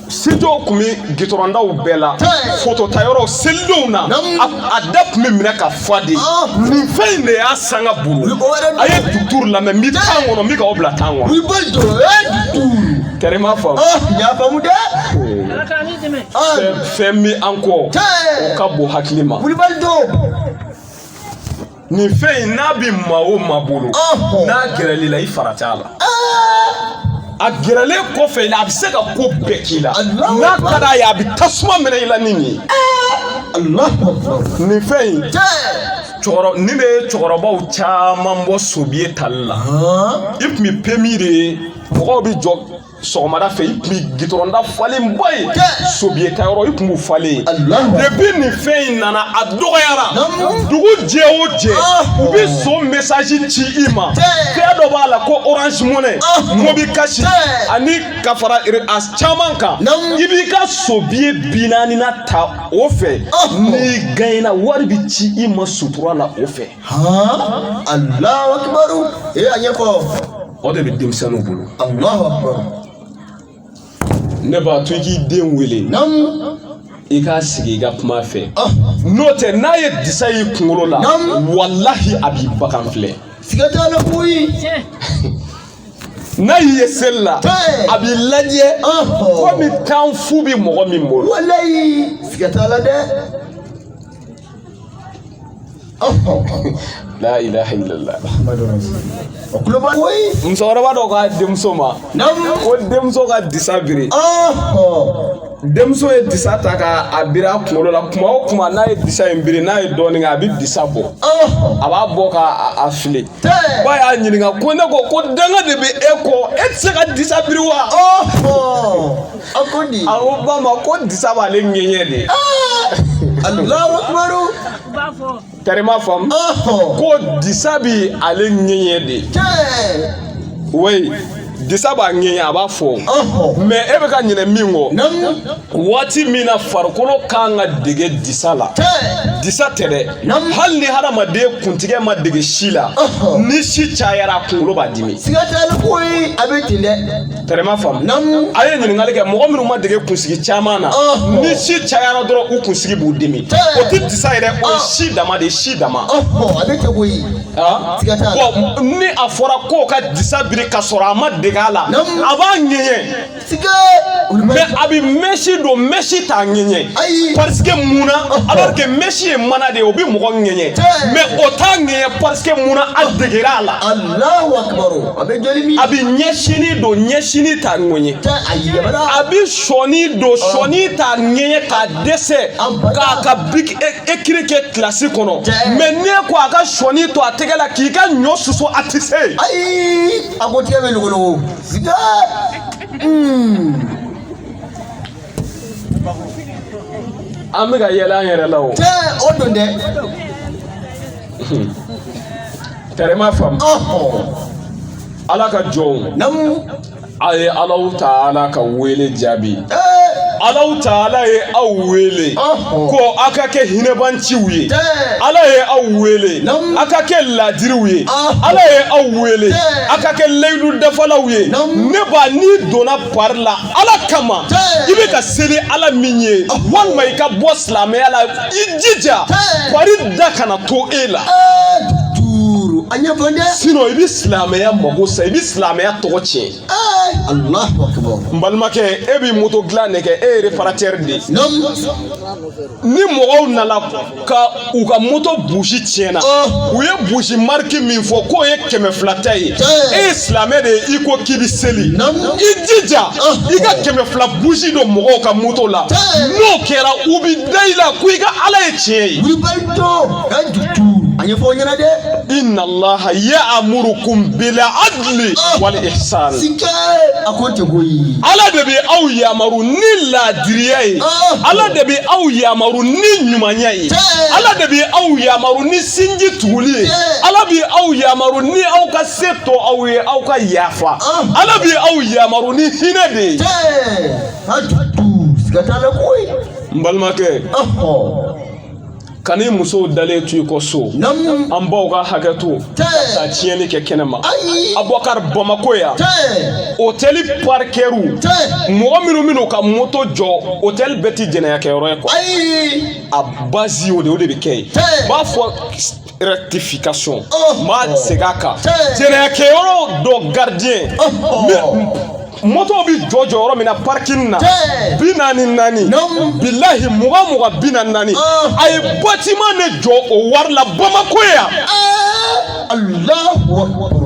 studio tun bɛ gitɔrɔndaw bɛɛ la photo tayɔrɔw selidenw na a da tun bɛ minɛ ka fa de nin fɛn in de y'a sanga buru a ye docteur lamɛn n bɛ tan kɔnɔ n bɛ k'aw bila tan kɔnɔ Kɛrɛ ma faamu y'a faamu dɛ fɛn mi an kɔ o ka bon hakili ma nin fɛn in n'a bɛ maa o maa bolo n'a gɛrɛl'i la i fara t'a la a gɛrɛlen kɔfɛ a bɛ se ka ko bɛɛ k'i la n'a ka d'a ye a bɛ tasuma minɛ i la ni nin ye nin fɛn in nin de ye cɛkɔrɔbaw caman bɔ sobiye tali la i tun bɛ PMI de ye mɔgɔw bɛ jɔ sɔgɔmada fɛ i tun bɛ gitɔrɔnda falen ba ye sobiye tayɔrɔ i tun b'u falen depuis nin fɛn in nana a dɔgɔyara dugu jɛ o jɛ u bɛ so message ci i ma fɛn dɔ b'a la ko Orange Money Mobi Cash ani ka fara a caman kan i b'i ka sobiye 40 ta o fɛ n'i gagnera wari bɛ ci i ma sutura la o fɛ Allahu Akbar a ɲɛfɔ o de bɛ denmisɛnninw bolo Allahu Akbar ne b'a to i k'i den wele i k'a sigi i ka kuma fɛ n'o tɛ n'a ye disa y'i kunkolo la wallahi a b'i bagan filɛ siga t'a la koyi n'a y'i ye seli la a b'i lajɛ komi kan fu bɛ mɔgɔ min bolo wallahi siga t'a la dɛ la ilaha illallah koyi musokɔrɔba dɔ ka denmuso ma ko denmuso ka disa biri denmuso ye disa ta k'a biri a kunkolo la kuma o kuma n'a ye disa in biri n'a ye dɔɔnin kɛ a bɛ disa bɔ a b'a bɔ k'a fili ba y'a ɲininka ko ne ko danga de bɛ e kɔ e tɛ se ka disa biri wa a ko di a ko ba ma ko disa b'ale ŋɛɲɛ de Allahu Akbar Kɛrɛ ma faamu ko disa bɛ ale ŋɛɲɛ de oui disa b'a ŋɛɲɛ a b'a fɔ mais e bɛ ka ɲinɛ min kɔ waati min na farikolo kan ka dege disa la disa tɛ dɛ hali ni hadamaden kuntigɛ ma dege si la ni si cayara a kunkolo b'a dimi siga t'a la koyi a bɛ ten dɛ Kɛrɛ ma faamu a ye ɲininkali kɛ mɔgɔ minnu ma dege kunsigi caman na ni si cayara dɔrɔn u kunsigi b'u dimi o tɛ disa yɛrɛ o ye si dama de ye si dama a bɛ kɛ koyi siga t'a la bon ni a fɔra k'o ka disa biri ka sɔrɔ a ma dege a la a b'a ŋɛɲɛ mais a bɛ mèche don mèche t'a ŋɛɲɛ parce que mun na alors que mèche ye mana de ye o bɛ mɔgɔ ŋɛɲɛ mais o t'a ŋɛɲɛ parce que mun na a degera a la Allahu Akbar a bɛ joli min a bɛ ɲɛsini don ɲɛsini t'a ŋɛɲɛ a bɛ sɔni don sɔni t'a ŋɛɲɛ k'a dɛsɛ k'a ka bic écrit kɛ kilasi kɔnɔ mais n'e ko a ka sɔni to a tɛgɛ la k'i ka ɲɔ susu a tɛ se ayi a ko tigɛ bɛ logologo siga an bɛ ka yɛlɛ an yɛrɛ la o. Cɛ o don dɛ. Tɛrɛma faamu. Ala ka jɔnw. Namu. A ye Alahu Taala ka wele jaabi. Alahu Taala ye aw wele ko a ka kɛ hinɛbanciw ye. Ala ye aw wele a ka kɛ laadiriw ye. Ala ye aw wele a ka kɛ layidu dafalaw ye. Ne ba n'i donna pari la Ala kama i bɛ ka seli Ala min ye walima i ka bɔ silamɛya la i jija pari da kana to e la. Sinon i bɛ silamɛya mago sa i bɛ silamɛya tɔgɔ tiɲɛ. Allahu akbar. N balimakɛ e bɛ moto dilan de kɛ e ye réparateur de ye. Ni mɔgɔw nana ka u ka moto bougie tiɲɛna u ye bougie marque min fɔ k'o ye 200 ta ye e ye silamɛ de ye i ko k'i bɛ seli i jija i ka 200 bougie don mɔgɔw ka moto la n'o kɛra u bɛ da i la ko i ka Ala ye tiɲɛ ye. Inna Allaha ya'murukum bil adli wal ihsan. Ala de bɛ aw yamaru ni laadiriya ye. Ala de bɛ aw yamaru ni ɲumanya ye. Ala de bɛ aw yamaru ni sinji tuguli ye. Ala bɛ aw yamaru ni aw ka se to aw ye aw ka yafa. Ala bɛ aw yamaru ni hinɛ de ye. N balimakɛ kan'i musow dalen to i kɔ so an baw ka hakɛ to ka tiɲɛni kɛ kɛnɛma Abubakar Bamako yan hôtel parkɛriw mɔgɔ minnu ka moto jɔ hôtel bɛɛ ti jɛnɛyakɛyɔrɔ ye quoi a base o de bɛ kɛ yen b'a fɔ rectification m'a segin a kan jɛnɛyakɛyɔrɔ dɔ gardien moto bi jɔ yɔrɔ min na parking na 44 billahi muga 44 a ye bâtiment ne jɔ o wari la Bamako yan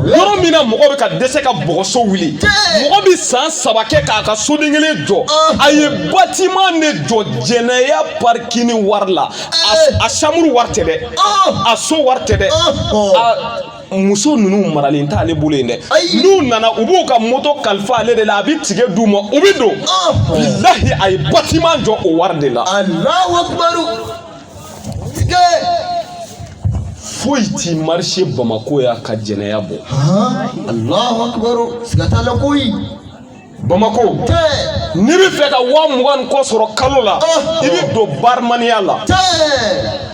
yɔrɔ min na mɔgɔ bɛ ka dɛsɛ ka bɔgɔso wuli mɔgɔ bi san 3 kɛ k'a ka soden kelen jɔ a ye bâtiment ne jɔ jɛnɛya parking wari la a chambre wari tɛ dɛ a so wari tɛ dɛ muso ninnu maralen t'ale bolo yen dɛ n'u nana u b'u ka moto kalifa ale de la a bɛ tigɛ d'u ma u bɛ don billahi a ye bâtiment jɔ o wari de la Allahu akbar foyi ti marché Bamako ya ka jɛnɛya bɔ Allahu akbar sigatala koyi Bamako n'i bɛ fɛ ka 20 kɔ sɔrɔ kalo la i bɛ don barmaniya la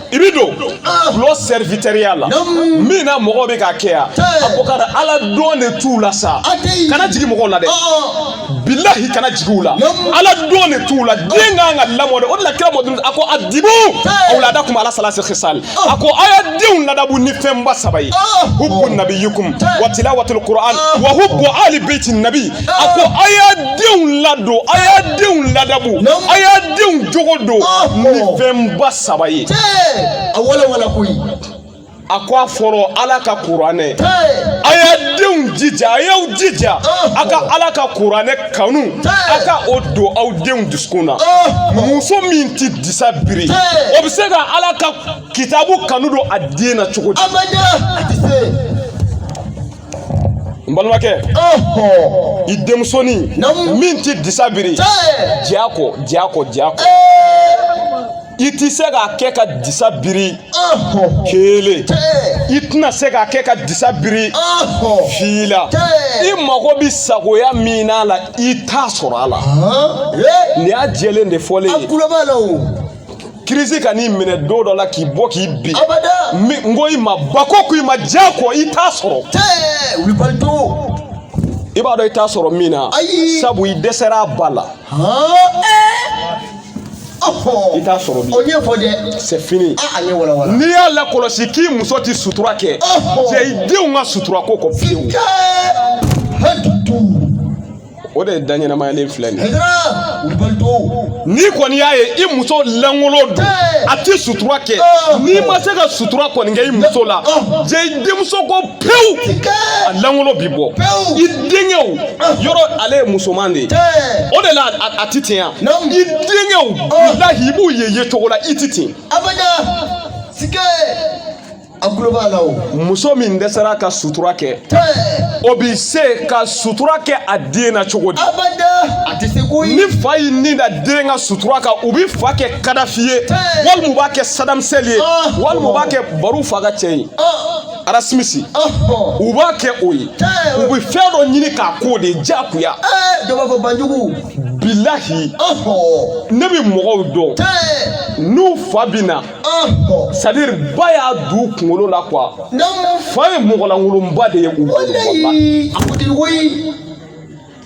i bɛ don bulon servitɛriya la min na mɔgɔw bɛ ka kɛ yan Abubakar Ala don de t'u la sa kana jigin mɔgɔw la dɛ billahi kana jigin u la Ala don de t'u la den ka kan ka lamɔ de o de la kira mɔdun a ko adibu awladakum ala salasi khisal a ko a y'a denw ladabu ni fɛnba 3 ye hubbu nabiyyikum wa tilawatul Qur'an wa hubbu ali baiti nabi a ko a y'a denw ladon a y'a denw ladabu a y'a denw jogo don ni fɛnba 3 ye a wala koyi a ko a fɔlɔ Ala ka kuranɛ a y'a denw jija a y'aw jija a ka Ala ka kuranɛ kanu a ka o don aw denw dusukun na muso min ti disa biri o bɛ se ka Ala ka kitabu kanu don a den na cogo di n balimakɛ i denmusonin min ti disa biri jako i ti se k'a kɛ ka disa biri kelen i tɛna se k'a kɛ ka disa biri fila i mago bɛ sagoya min na la i t'a sɔrɔ a la nin y'a jɛlen de fɔlen ye crise ka n'i minɛ don dɔ la k'i bɔ k'i bin n ko i ma bako ko i ma jako i t'a sɔrɔ i b'a dɔn i t'a sɔrɔ min na sabu i dɛsɛra a ba la i t'a sɔrɔ bi c'est fini n'i y'a lakɔlɔsi k'i muso ti sutura kɛ cɛ i denw ka sutura ko kɔ fiyewu o de ye da ɲɛnamayalen filɛ nin n'i kɔni y'a ye i muso langolo don a ti sutura kɛ n'i ma se ka sutura kɔni kɛ i muso la jɛ i denmuso ko pewu a langolo bi bɔ i denkɛw yɔrɔ ale ye musoman de ye o de la a ti ten yan i denkɛw bilahi i b'u ye cogo la i ti ten muso min dɛsɛra ka sutura kɛ o bi se ka sutura kɛ a den na cogo di ni fa y'i ni da den ka sutura kan u bi fa kɛ Kadafi ye walima u b'a kɛ Saddam Hussein ye walima u b'a kɛ Baru fa ka cɛ ye Arasmisi u b'a kɛ o ye u bi fɛn dɔ ɲini k'a k'o de jakuya bilahi ne bi mɔgɔw dɔn n'u fa bi na c'est-à-dire ba y'a du kunkolo la quoi fa ye mɔgɔlankolonba de ye u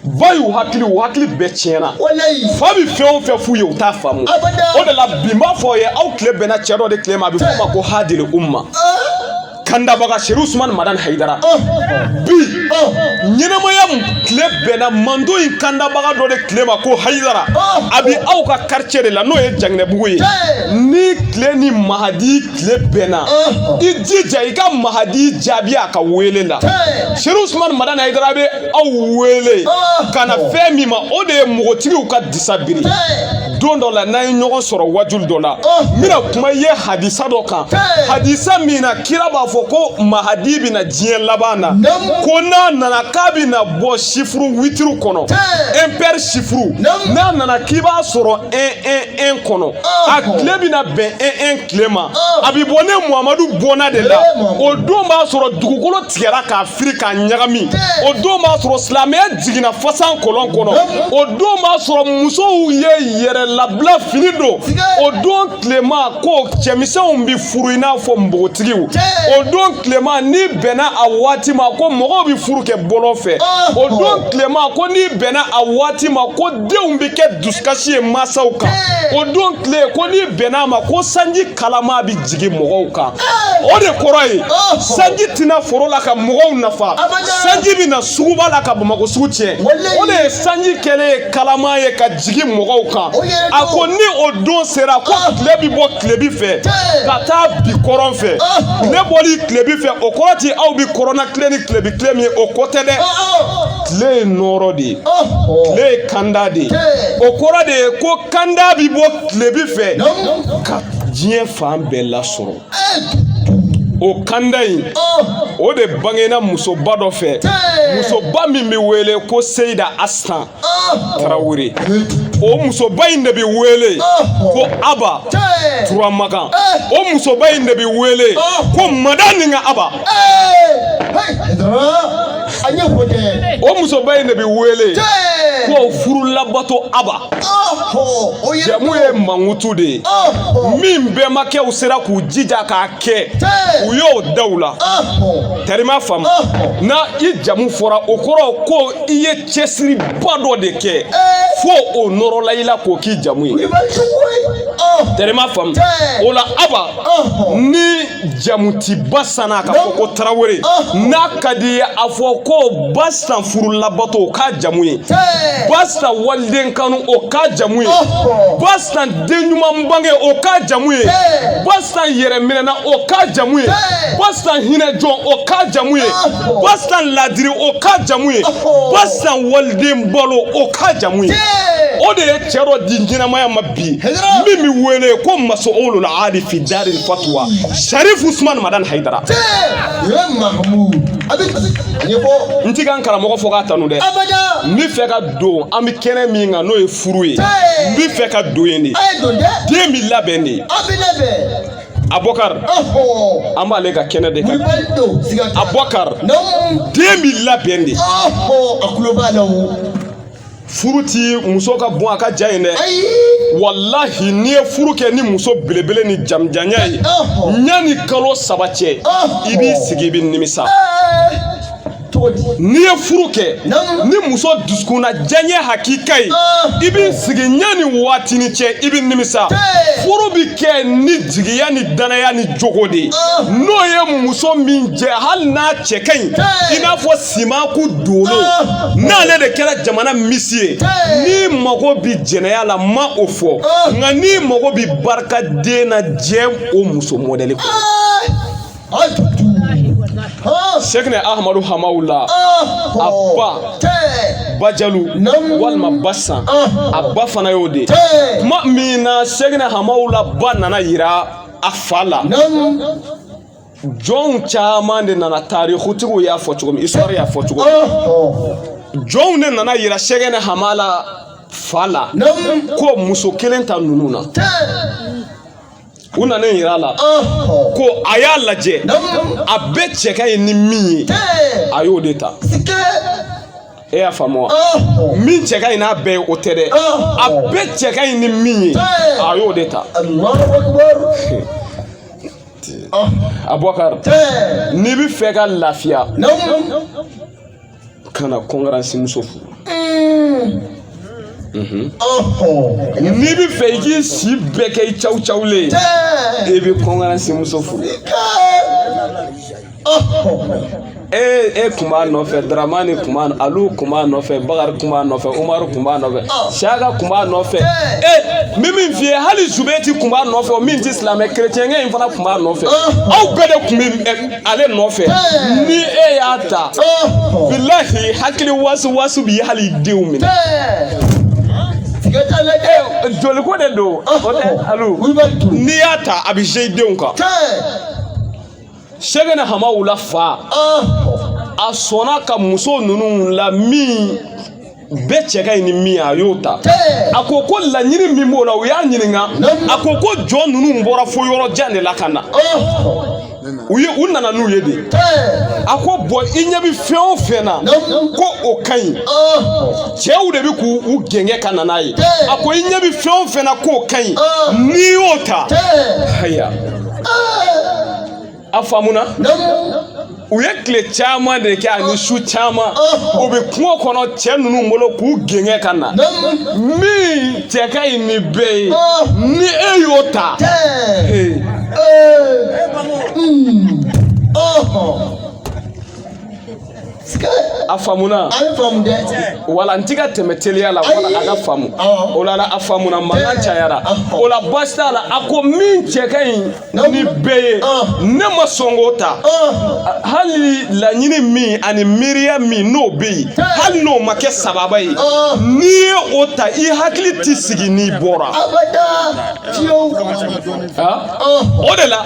ba y'u hakili bɛɛ tiɲɛna fa bi fɛn o fɛn f'u ye u t'a faamu o de la bi n b'a fɔ ye aw tile bɛnna cɛ dɔ de tile ma a bɛ fɔ o ma ko Hadil Umma kandabaga Seri Usmani Madani Hayidara bi ɲɛnamaya tile bɛnna mando in kandabaga dɔ de tile ma ko Hayidara a bi aw ka quartier de la n'o ye Janginɛbugu ye ni tile ni Mahadi tile bɛnna i jija i ka Mahadi jaabi a ka wele la Seri Usmani Madani Hayidara bɛ aw wele ka na fɛn min ma o de ye mɔgɔtigiw ka disa biri don dɔ la n'an ye ɲɔgɔn sɔrɔ wajulu dɔ la n bɛna kuma ye hadisa dɔ kan hadisa min na kira b'a fɔ ko Mahadi bɛna diɲɛ laban na ko n'a nana k'a bɛna bɔ sifuru witiri kɔnɔ impair sifuru n'a nana k'i b'a sɔrɔ 111 kɔnɔ a tile bɛna bɛn 11 tile ma a bɛ bɔ ne Muhamadu bɔnna de la o don b'a sɔrɔ dugukolo tigɛra k'a firi k'a ɲagami o don b'a sɔrɔ silamɛya jiginna fasan kɔlɔn kɔnɔ o don b'a sɔrɔ musow ye yɛrɛ labila fini don o don tilema ko cɛmisɛnw bɛ furu i n'a fɔ npogotigiw o don tilema ni bɛnna a waati ma ko mɔgɔw bɛ furu kɛ bɔlɔ fɛ o don tilema ko ni bɛnna a waati ma ko denw bɛ kɛ dusukasi ye mansaw kan o don tile ko ni bɛnna a ma ko sanji kalama bɛ jigin mɔgɔw kan o de kɔrɔ ye sanji tɛna foro la ka mɔgɔw nafa sanji bɛ na suguba la ka Bamakɔ sugu tiɲɛ o de ye sanji kɛlen ye kalama ye ka jigin mɔgɔw kan a ko ni o don sera ko tile bɛ bɔ tilebi fɛ ka taa bi kɔrɔn fɛ tile bɔli tilebi fɛ o kɔrɔ ti aw bi kɔrɔna tile ni tilebi tile min o ko tɛ dɛ tile ye nɔrɔ de ye tile ye kanda de ye o kɔrɔ de ye ko kanda bi bɔ tilebi fɛ ka diɲɛ fan bɛɛ lasɔrɔ o kanda in o de bangena musoba dɔ fɛ musoba min bɛ wele ko Seyida Asan Tarawele o musoba in de bɛ wele ko Aba Turamagan o musoba in de bɛ wele ko Madani nga Aba o musoba in de bɛ wele ko Furulabato Aba jamu ye Mankutu de ye min bɛnbakɛw sera k'u jija k'a kɛ u y'o daw la tarima faamu na i jamu fɔra o kɔrɔ ko i ye cɛsiriba dɔ de kɛ fo o nɔrɔla i la k'o k'i jamu ye tarima faamu o la Aba ni jamutiba sanna k'a fɔ ko Tarawele n'a ka di ye a fɔ ko Basan Furulabato k'a jamu ye Basan waliden kanu o k'a jamu ye Basan den ɲuman bange o k'a jamu ye Basan yɛrɛ minɛna o k'a jamu ye Basan hinɛ jɔn o k'a jamu ye Basan ladiri o k'a jamu ye Basan waliden balo o k'a jamu ye o de ye cɛ dɔ di ɲɛnamaya ma bi min bɛ wele ko Mas'ulul Aali fi Daaril Fatwa Sharif Usmani Madani Hayidara n ti ka n karamɔgɔ fɔ k'a tanu dɛ n bɛ fɛ ka don an bɛ kɛnɛ min kan n'o ye furu ye n bɛ fɛ ka don yen de den bɛ labɛn de Abubakar an b'ale ka kɛnɛ de kan Abubakar den bɛ labɛn de furu ti muso ka bon a ka ja yen dɛ wallahi n'i ye furu kɛ ni muso belebele ni jamjanya ye ɲani kalo 3 cɛ i b'i sigi i bɛ nimisa n'i ye furu kɛ ni muso dusukuna diɲɛ hakika ye i b'i sigi ɲani waati ni cɛ i bɛ nimisa furu bi kɛ ni jigiya ni danaya ni jogo de n'o ye muso min jɛ hali n'a cɛ ka ɲi i n'a fɔ simaku dolo n'ale de kɛra jamana misi ye n'i mago bi jɛnɛya la ma o fɔ nka n'i mago bi barikaden na jɛ o muso mɔdɛli kɔ Sheikh Ahmadu Hamawula Abba Bajalu walima Basan Abba fana y'o de kuma min na Sheikh Hamawula ba nana yira a fa la jɔnw caman de nana taarikutigiw y'a fɔ cogo min histoire y'a fɔ cogo min jɔnw de nana yira Sɛgɛnɛ Hamala fa la ko muso kelen ta ninnu na u nana yira la ko a y'a lajɛ a bɛɛ cɛ ka ɲi ni min ye a y'o de ta e y'a faamu wa min cɛ ka ɲi n'a bɛɛ ye o tɛ dɛ a bɛɛ cɛ ka ɲi ni min ye a y'o de ta Abubakar n'i bɛ fɛ ka lafiya kana kɔngaransi muso furu n'i bɛ fɛ i k'i si bɛɛ kɛ i cawucawulen i bɛ kɔngaransi muso furu e kun b'a nɔfɛ Daramani kun b'a Alu kun b'a nɔfɛ Bakari kun b'a nɔfɛ Umaru kun b'a nɔfɛ Saka kun b'a nɔfɛ min f'i ye hali Zubɛti kun b'a nɔfɛ min tɛ silamɛ kerecɛnkɛ in fana kun b'a nɔfɛ aw bɛɛ de kun bɛ ale nɔfɛ ni e y'a ta bilahi hakili wasu b'i hali denw minɛ joli ko de don o tɛ Alu n'i y'a ta a bɛ se denw kan Sɛgɛnɛ Hamawula fa a sɔnna ka muso ninnu la min bɛɛ cɛ ka ɲi ni min a y'o ta a ko laɲini min b'o la u y'a ɲininka a ko jɔn ninnu bɔra fo yɔrɔ jan de la ka na u nana n'u ye de a ko i ɲɛ bɛ fɛn o fɛn na ko o ka ɲi cɛw de bɛ k'u gɛngɛ ka na n'a ye a ko i ɲɛ bɛ fɛn o fɛn na k'o ka ɲi n'i y'o ta haya a faamuna u ye tile caman de kɛ ani su caman u bɛ kungo kɔnɔ cɛ ninnu bolo k'u gɛngɛ ka na min cɛ ka ɲi ni bɛɛ ye ni e y'o ta a faamuna wala n ti ka tɛmɛ teliya la wala a ka faamu o la a faamuna mankan cayara o la baasi t'a la a ko min cɛ ka ɲi ni bɛɛ ye ne ma sɔn k'o ta hali laɲini min ani miiriya min n'o bɛ yen hali n'o ma kɛ sababa ye n'i ye o ta i hakili tɛ sigi n'i bɔra o de la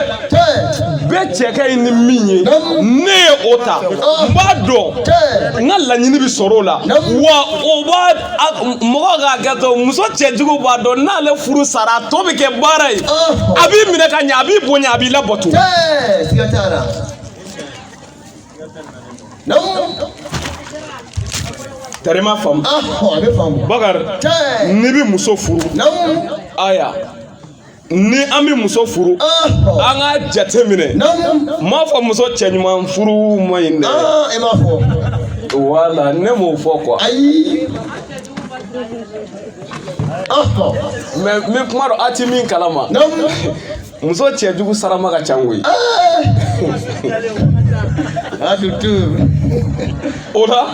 bɛɛ cɛ ka ɲi ni min ye ne ye o ta n b'a dɔn n ka laɲini bɛ sɔrɔ o la wa o b'a mɔgɔ k'a kɛ to muso cɛjugu b'a dɔn n'ale furu sara a tɔ bɛ kɛ baara ye a b'i minɛ ka ɲɛ a b'i bonya a b'i labato tari ma faamu Bakari n'i bɛ muso furu aya ni an bɛ muso furu an ka jate minɛ m'a fɔ muso cɛ ɲuman furu ma ɲi dɛ wala ne m'o fɔ quoi mais min kuma dɔn a ti min kalama muso cɛjugu sarama ka ca koyi o la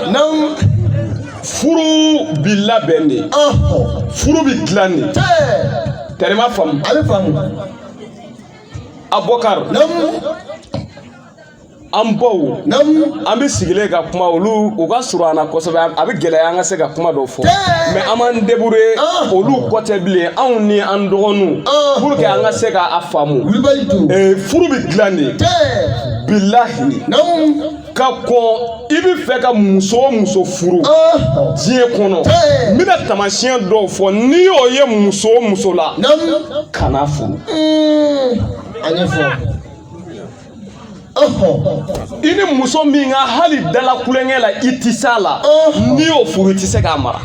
furu bi labɛn de furu bi dilan de tari ma faamu Abubakar an baw an bɛ sigilen ka kuma olu u ka surun an na kosɛbɛ a bɛ gɛlɛya an ka se ka kuma dɔ fɔ mais an b'an débrouiller olu kɔ tɛ bilen anw ni an dɔgɔninw pour que an ka se k'a faamu furu bɛ dilan de bilahi ka kɔn i bɛ fɛ ka muso o muso furu diɲɛ kɔnɔ n bɛna taamasiyɛn dɔw fɔ n'i y'o ye muso o muso la kana furu an ye fɔ i ni muso min ka hali dala kulonkɛ la i tɛ s'a la n'i y'o furu i tɛ se k'a mara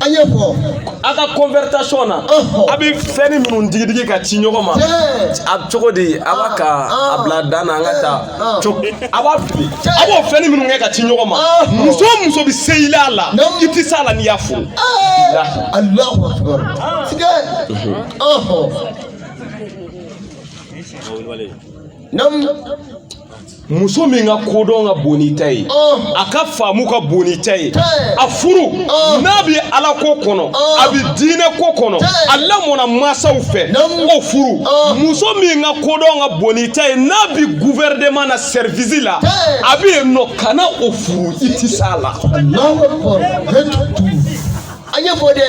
an ye fɔ a ka conversation na a bɛ fɛn minnu digi ka ci ɲɔgɔn ma a cogo di a b'a ka a bila dan na an ka taa a b'a fili a b'o fɛn minnu kɛ ka ci ɲɔgɔn ma muso o muso bɛ se i la i tɛ s'a la n'i y'a furu Allahu Akbar muso min ka kodɔn ka bon n'i ta ye a ka faamu ka bon n'i ta ye a furu n'a bɛ ala ko kɔnɔ a bɛ diinɛ ko kɔnɔ a lamɔna mansaw fɛ o furu muso min ka kodɔn ka bon n'i ta ye n'a bɛ gouvernement na service la a bɛ yen nɔ kana o furu i tɛ s'a la an ye fɔ dɛ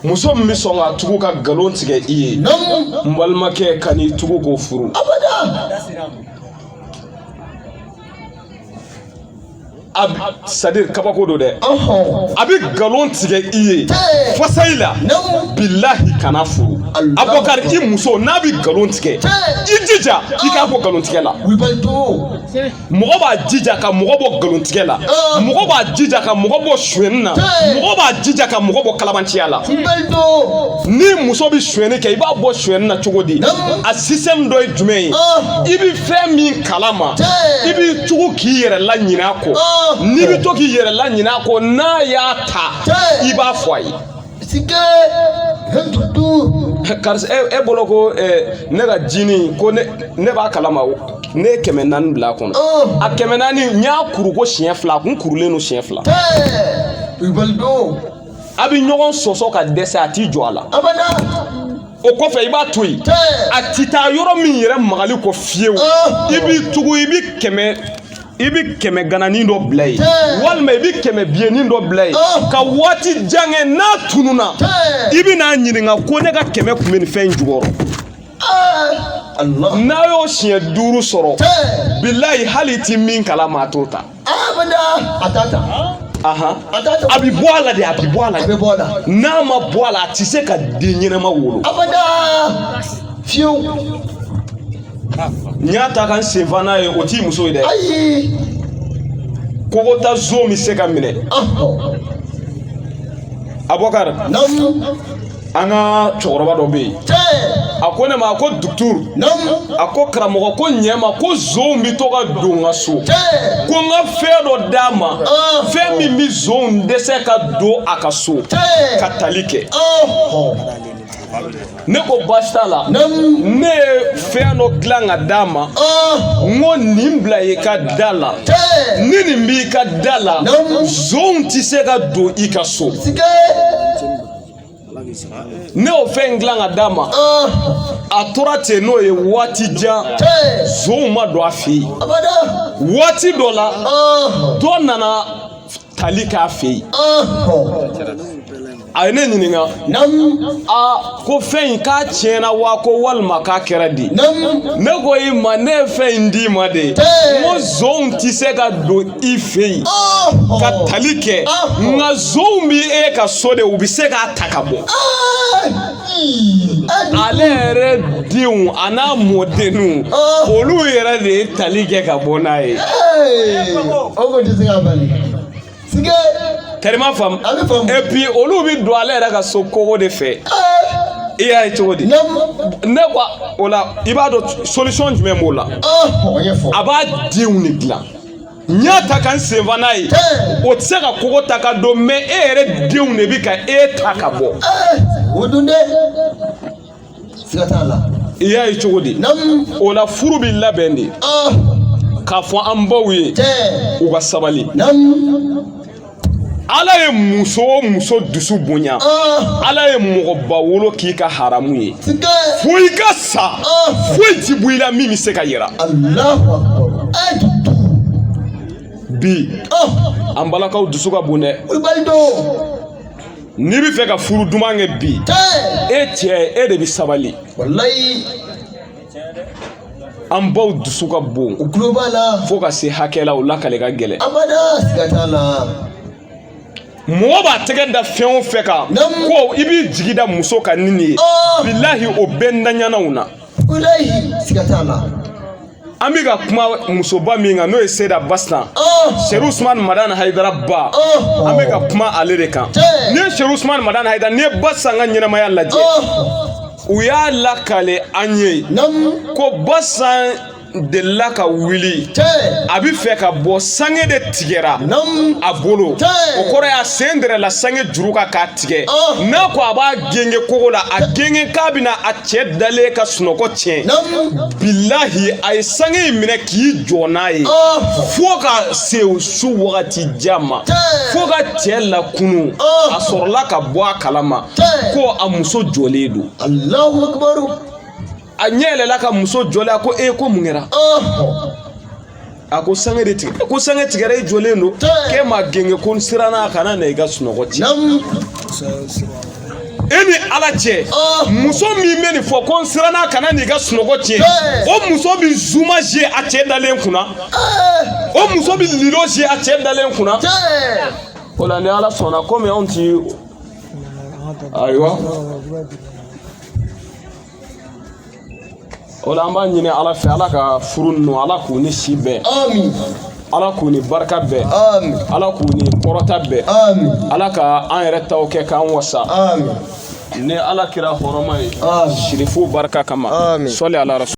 muso min bɛ sɔn ka tugu ka nkalon tigɛ i ye n balimakɛ ka n'i tugu k'o furu c'est-à-dire kabako do dɛ a bɛ nkalon tigɛ i ye fasayi la bilahi kana furu Abubakar i muso n'a bɛ nkalon tigɛ i jija i k'a bɔ nkalon tigɛ la mɔgɔ b'a jija ka mɔgɔ bɔ nkalon tigɛ la mɔgɔ b'a jija ka mɔgɔ bɔ sonyɛni na mɔgɔ b'a jija ka mɔgɔ bɔ kalabanciya la ni muso bɛ sonyɛni kɛ i b'a bɔ sonyɛni na cogo di a système dɔ ye jumɛn ye i bɛ fɛn min kalama i bɛ tugu k'i yɛrɛ la ɲinɛ a kɔ n'i bɛ to k'i yɛrɛ la ɲinɛ a kɔ n'a y'a ta i b'a fɔ a ye karisa e bolo ko ne ka jini ko ne b'a kalama ne ye 400 bila a kɔnɔ a 400 n y'a kuru ko siɲɛ 2 a kun kurulen don siɲɛ 2 a bɛ ɲɔgɔn sɔsɔ ka dɛsɛ a t'i jɔ a la o kɔfɛ i b'a to yen a ti taa yɔrɔ min yɛrɛ magali kɔ fiyewu i b'i tugu i bɛ 100 ganani dɔ bila yen walima i bɛ 100 biyenni dɔ bila yen ka waati jan kɛ n'a tununa i bɛ n'a ɲininka ko ne ka 100 kun bɛ nin fɛn in jukɔrɔ n'a y'o siɲɛ 5 sɔrɔ bilahi hali ti min kalama a t'o ta a bɛ bɔ a la de a bɛ bɔ a la n'a ma bɔ a la a tɛ se ka den ɲɛnama wolo n y'a ta ka n sen fa n'a ye o t'i muso ye dɛ kɔgɔta zo bɛ se ka minɛ Abubakar an ka cɛkɔrɔba dɔ bɛ yen a ko ne ma ko duturu a ko karamɔgɔ ko ɲɛma ko zonw bɛ to ka don n ka so ko n ka fɛn dɔ d'a ma fɛn min bɛ zonw dɛsɛ ka don a ka so ka tali kɛ ne ko baasi t'a la ne ye fɛn dɔ dilan ka d'a ma n ko nin bila i ka da la ni nin b'i ka da la zonw tɛ se ka don i ka so ne y'o fɛn dilan ka d'a ma a tora ten n'o ye waati jan zonw ma don a fɛ yen waati dɔ la dɔ nana tali k'a fɛ yen a ye ne ɲininka ko fɛn in k'a tiɲɛna wa ko walima k'a kɛra di ne ko i ma ne ye fɛn in d'i ma de n ko zonw tɛ se ka don i fɛ yen ka tali kɛ nka zonw bɛ e ka so de u bɛ se k'a ta ka bɔ ale yɛrɛ denw a n'a mɔdenw olu yɛrɛ de ye tali kɛ ka bɔ n'a ye tɛrima faamu et puis olu bi don ale yɛrɛ ka so kogo de fɛ i y'a ye cogo di ne ko o la i b'a dɔn solution jumɛn b'o la a b'a denw de dilan n y'a ta ka n sen fa n'a ye o tɛ se ka kogo ta ka don mais e yɛrɛ denw de bi ka e ta ka bɔ o dun dɛ siga t'a la i y'a ye cogo di o la furu bi labɛn de k'a fɔ an baw ye u ka sabali ala ye muso o muso dusu bonya ala ye mɔgɔba wolo k'i ka haramu ye fo i ka sa foyi ti bɔ i la min bɛ se ka yira bi an balakaw dusu ka bon dɛ n'i bɛ fɛ ka furu duman kɛ bi e cɛ e de bɛ sabali an baw dusu ka bon fo ka se hakɛ la o lakale ka gɛlɛn mɔgɔ b'a tɛgɛ da fɛn o fɛn kan ko i b'i jigi da muso kan ni nin ye bilahi o bɛɛ ndaɲanaw na an bɛ ka kuma musoba min kan n'o ye Seyida Bastan Seru Usman Madani Hayidara ba an bɛ ka kuma ale de kan ni ye Seru Usman Madani Hayidara ni ye Bastan ka ɲɛnamaya lajɛ u y'a lakale an ye ko Bastan delila ka wuli a bɛ fɛ ka bɔ sange de tigɛra a bolo o kɔrɔ ye a sen dɛrɛla sange juru kan k'a tigɛ n'a ko a b'a genge kogo la a genge k'a bɛna a cɛ dalen ka sunɔgɔ tiɲɛ bilahi a ye sange in minɛ k'i jɔ n'a ye fo ka se su wagati jan ma fo ka cɛ lakunu a sɔrɔla ka bɔ a kalama ko a muso jɔlen don Allahu Akbar a ɲɛ yɛlɛla ka muso jɔlen a ko ko mun kɛra a ko sange de tigɛ ko sange tigɛra i jɔlen don k'e ma genge ko n siranna a kana na i ka sunɔgɔ tiɲɛ e ni ala cɛ muso min bɛ nin fɔ ko n siranna kana n'i ka sunɔgɔ tiɲɛ o muso bɛ zuma je a cɛ dalen kunna o muso bɛ lilo je a cɛ dalen kunna o la ni ala sɔnna komi anw ti ayiwa o la an b'a ɲini ala fɛ ala ka furu ninnu ala k'u ni si bɛn ala k'u ni barika bɛn ala k'u ni kɔrɔta bɛn ala ka an yɛrɛ taw kɛ k'an wasa ni ala kira hɔrɔma ye sirifu barika kama sɔli ala rasul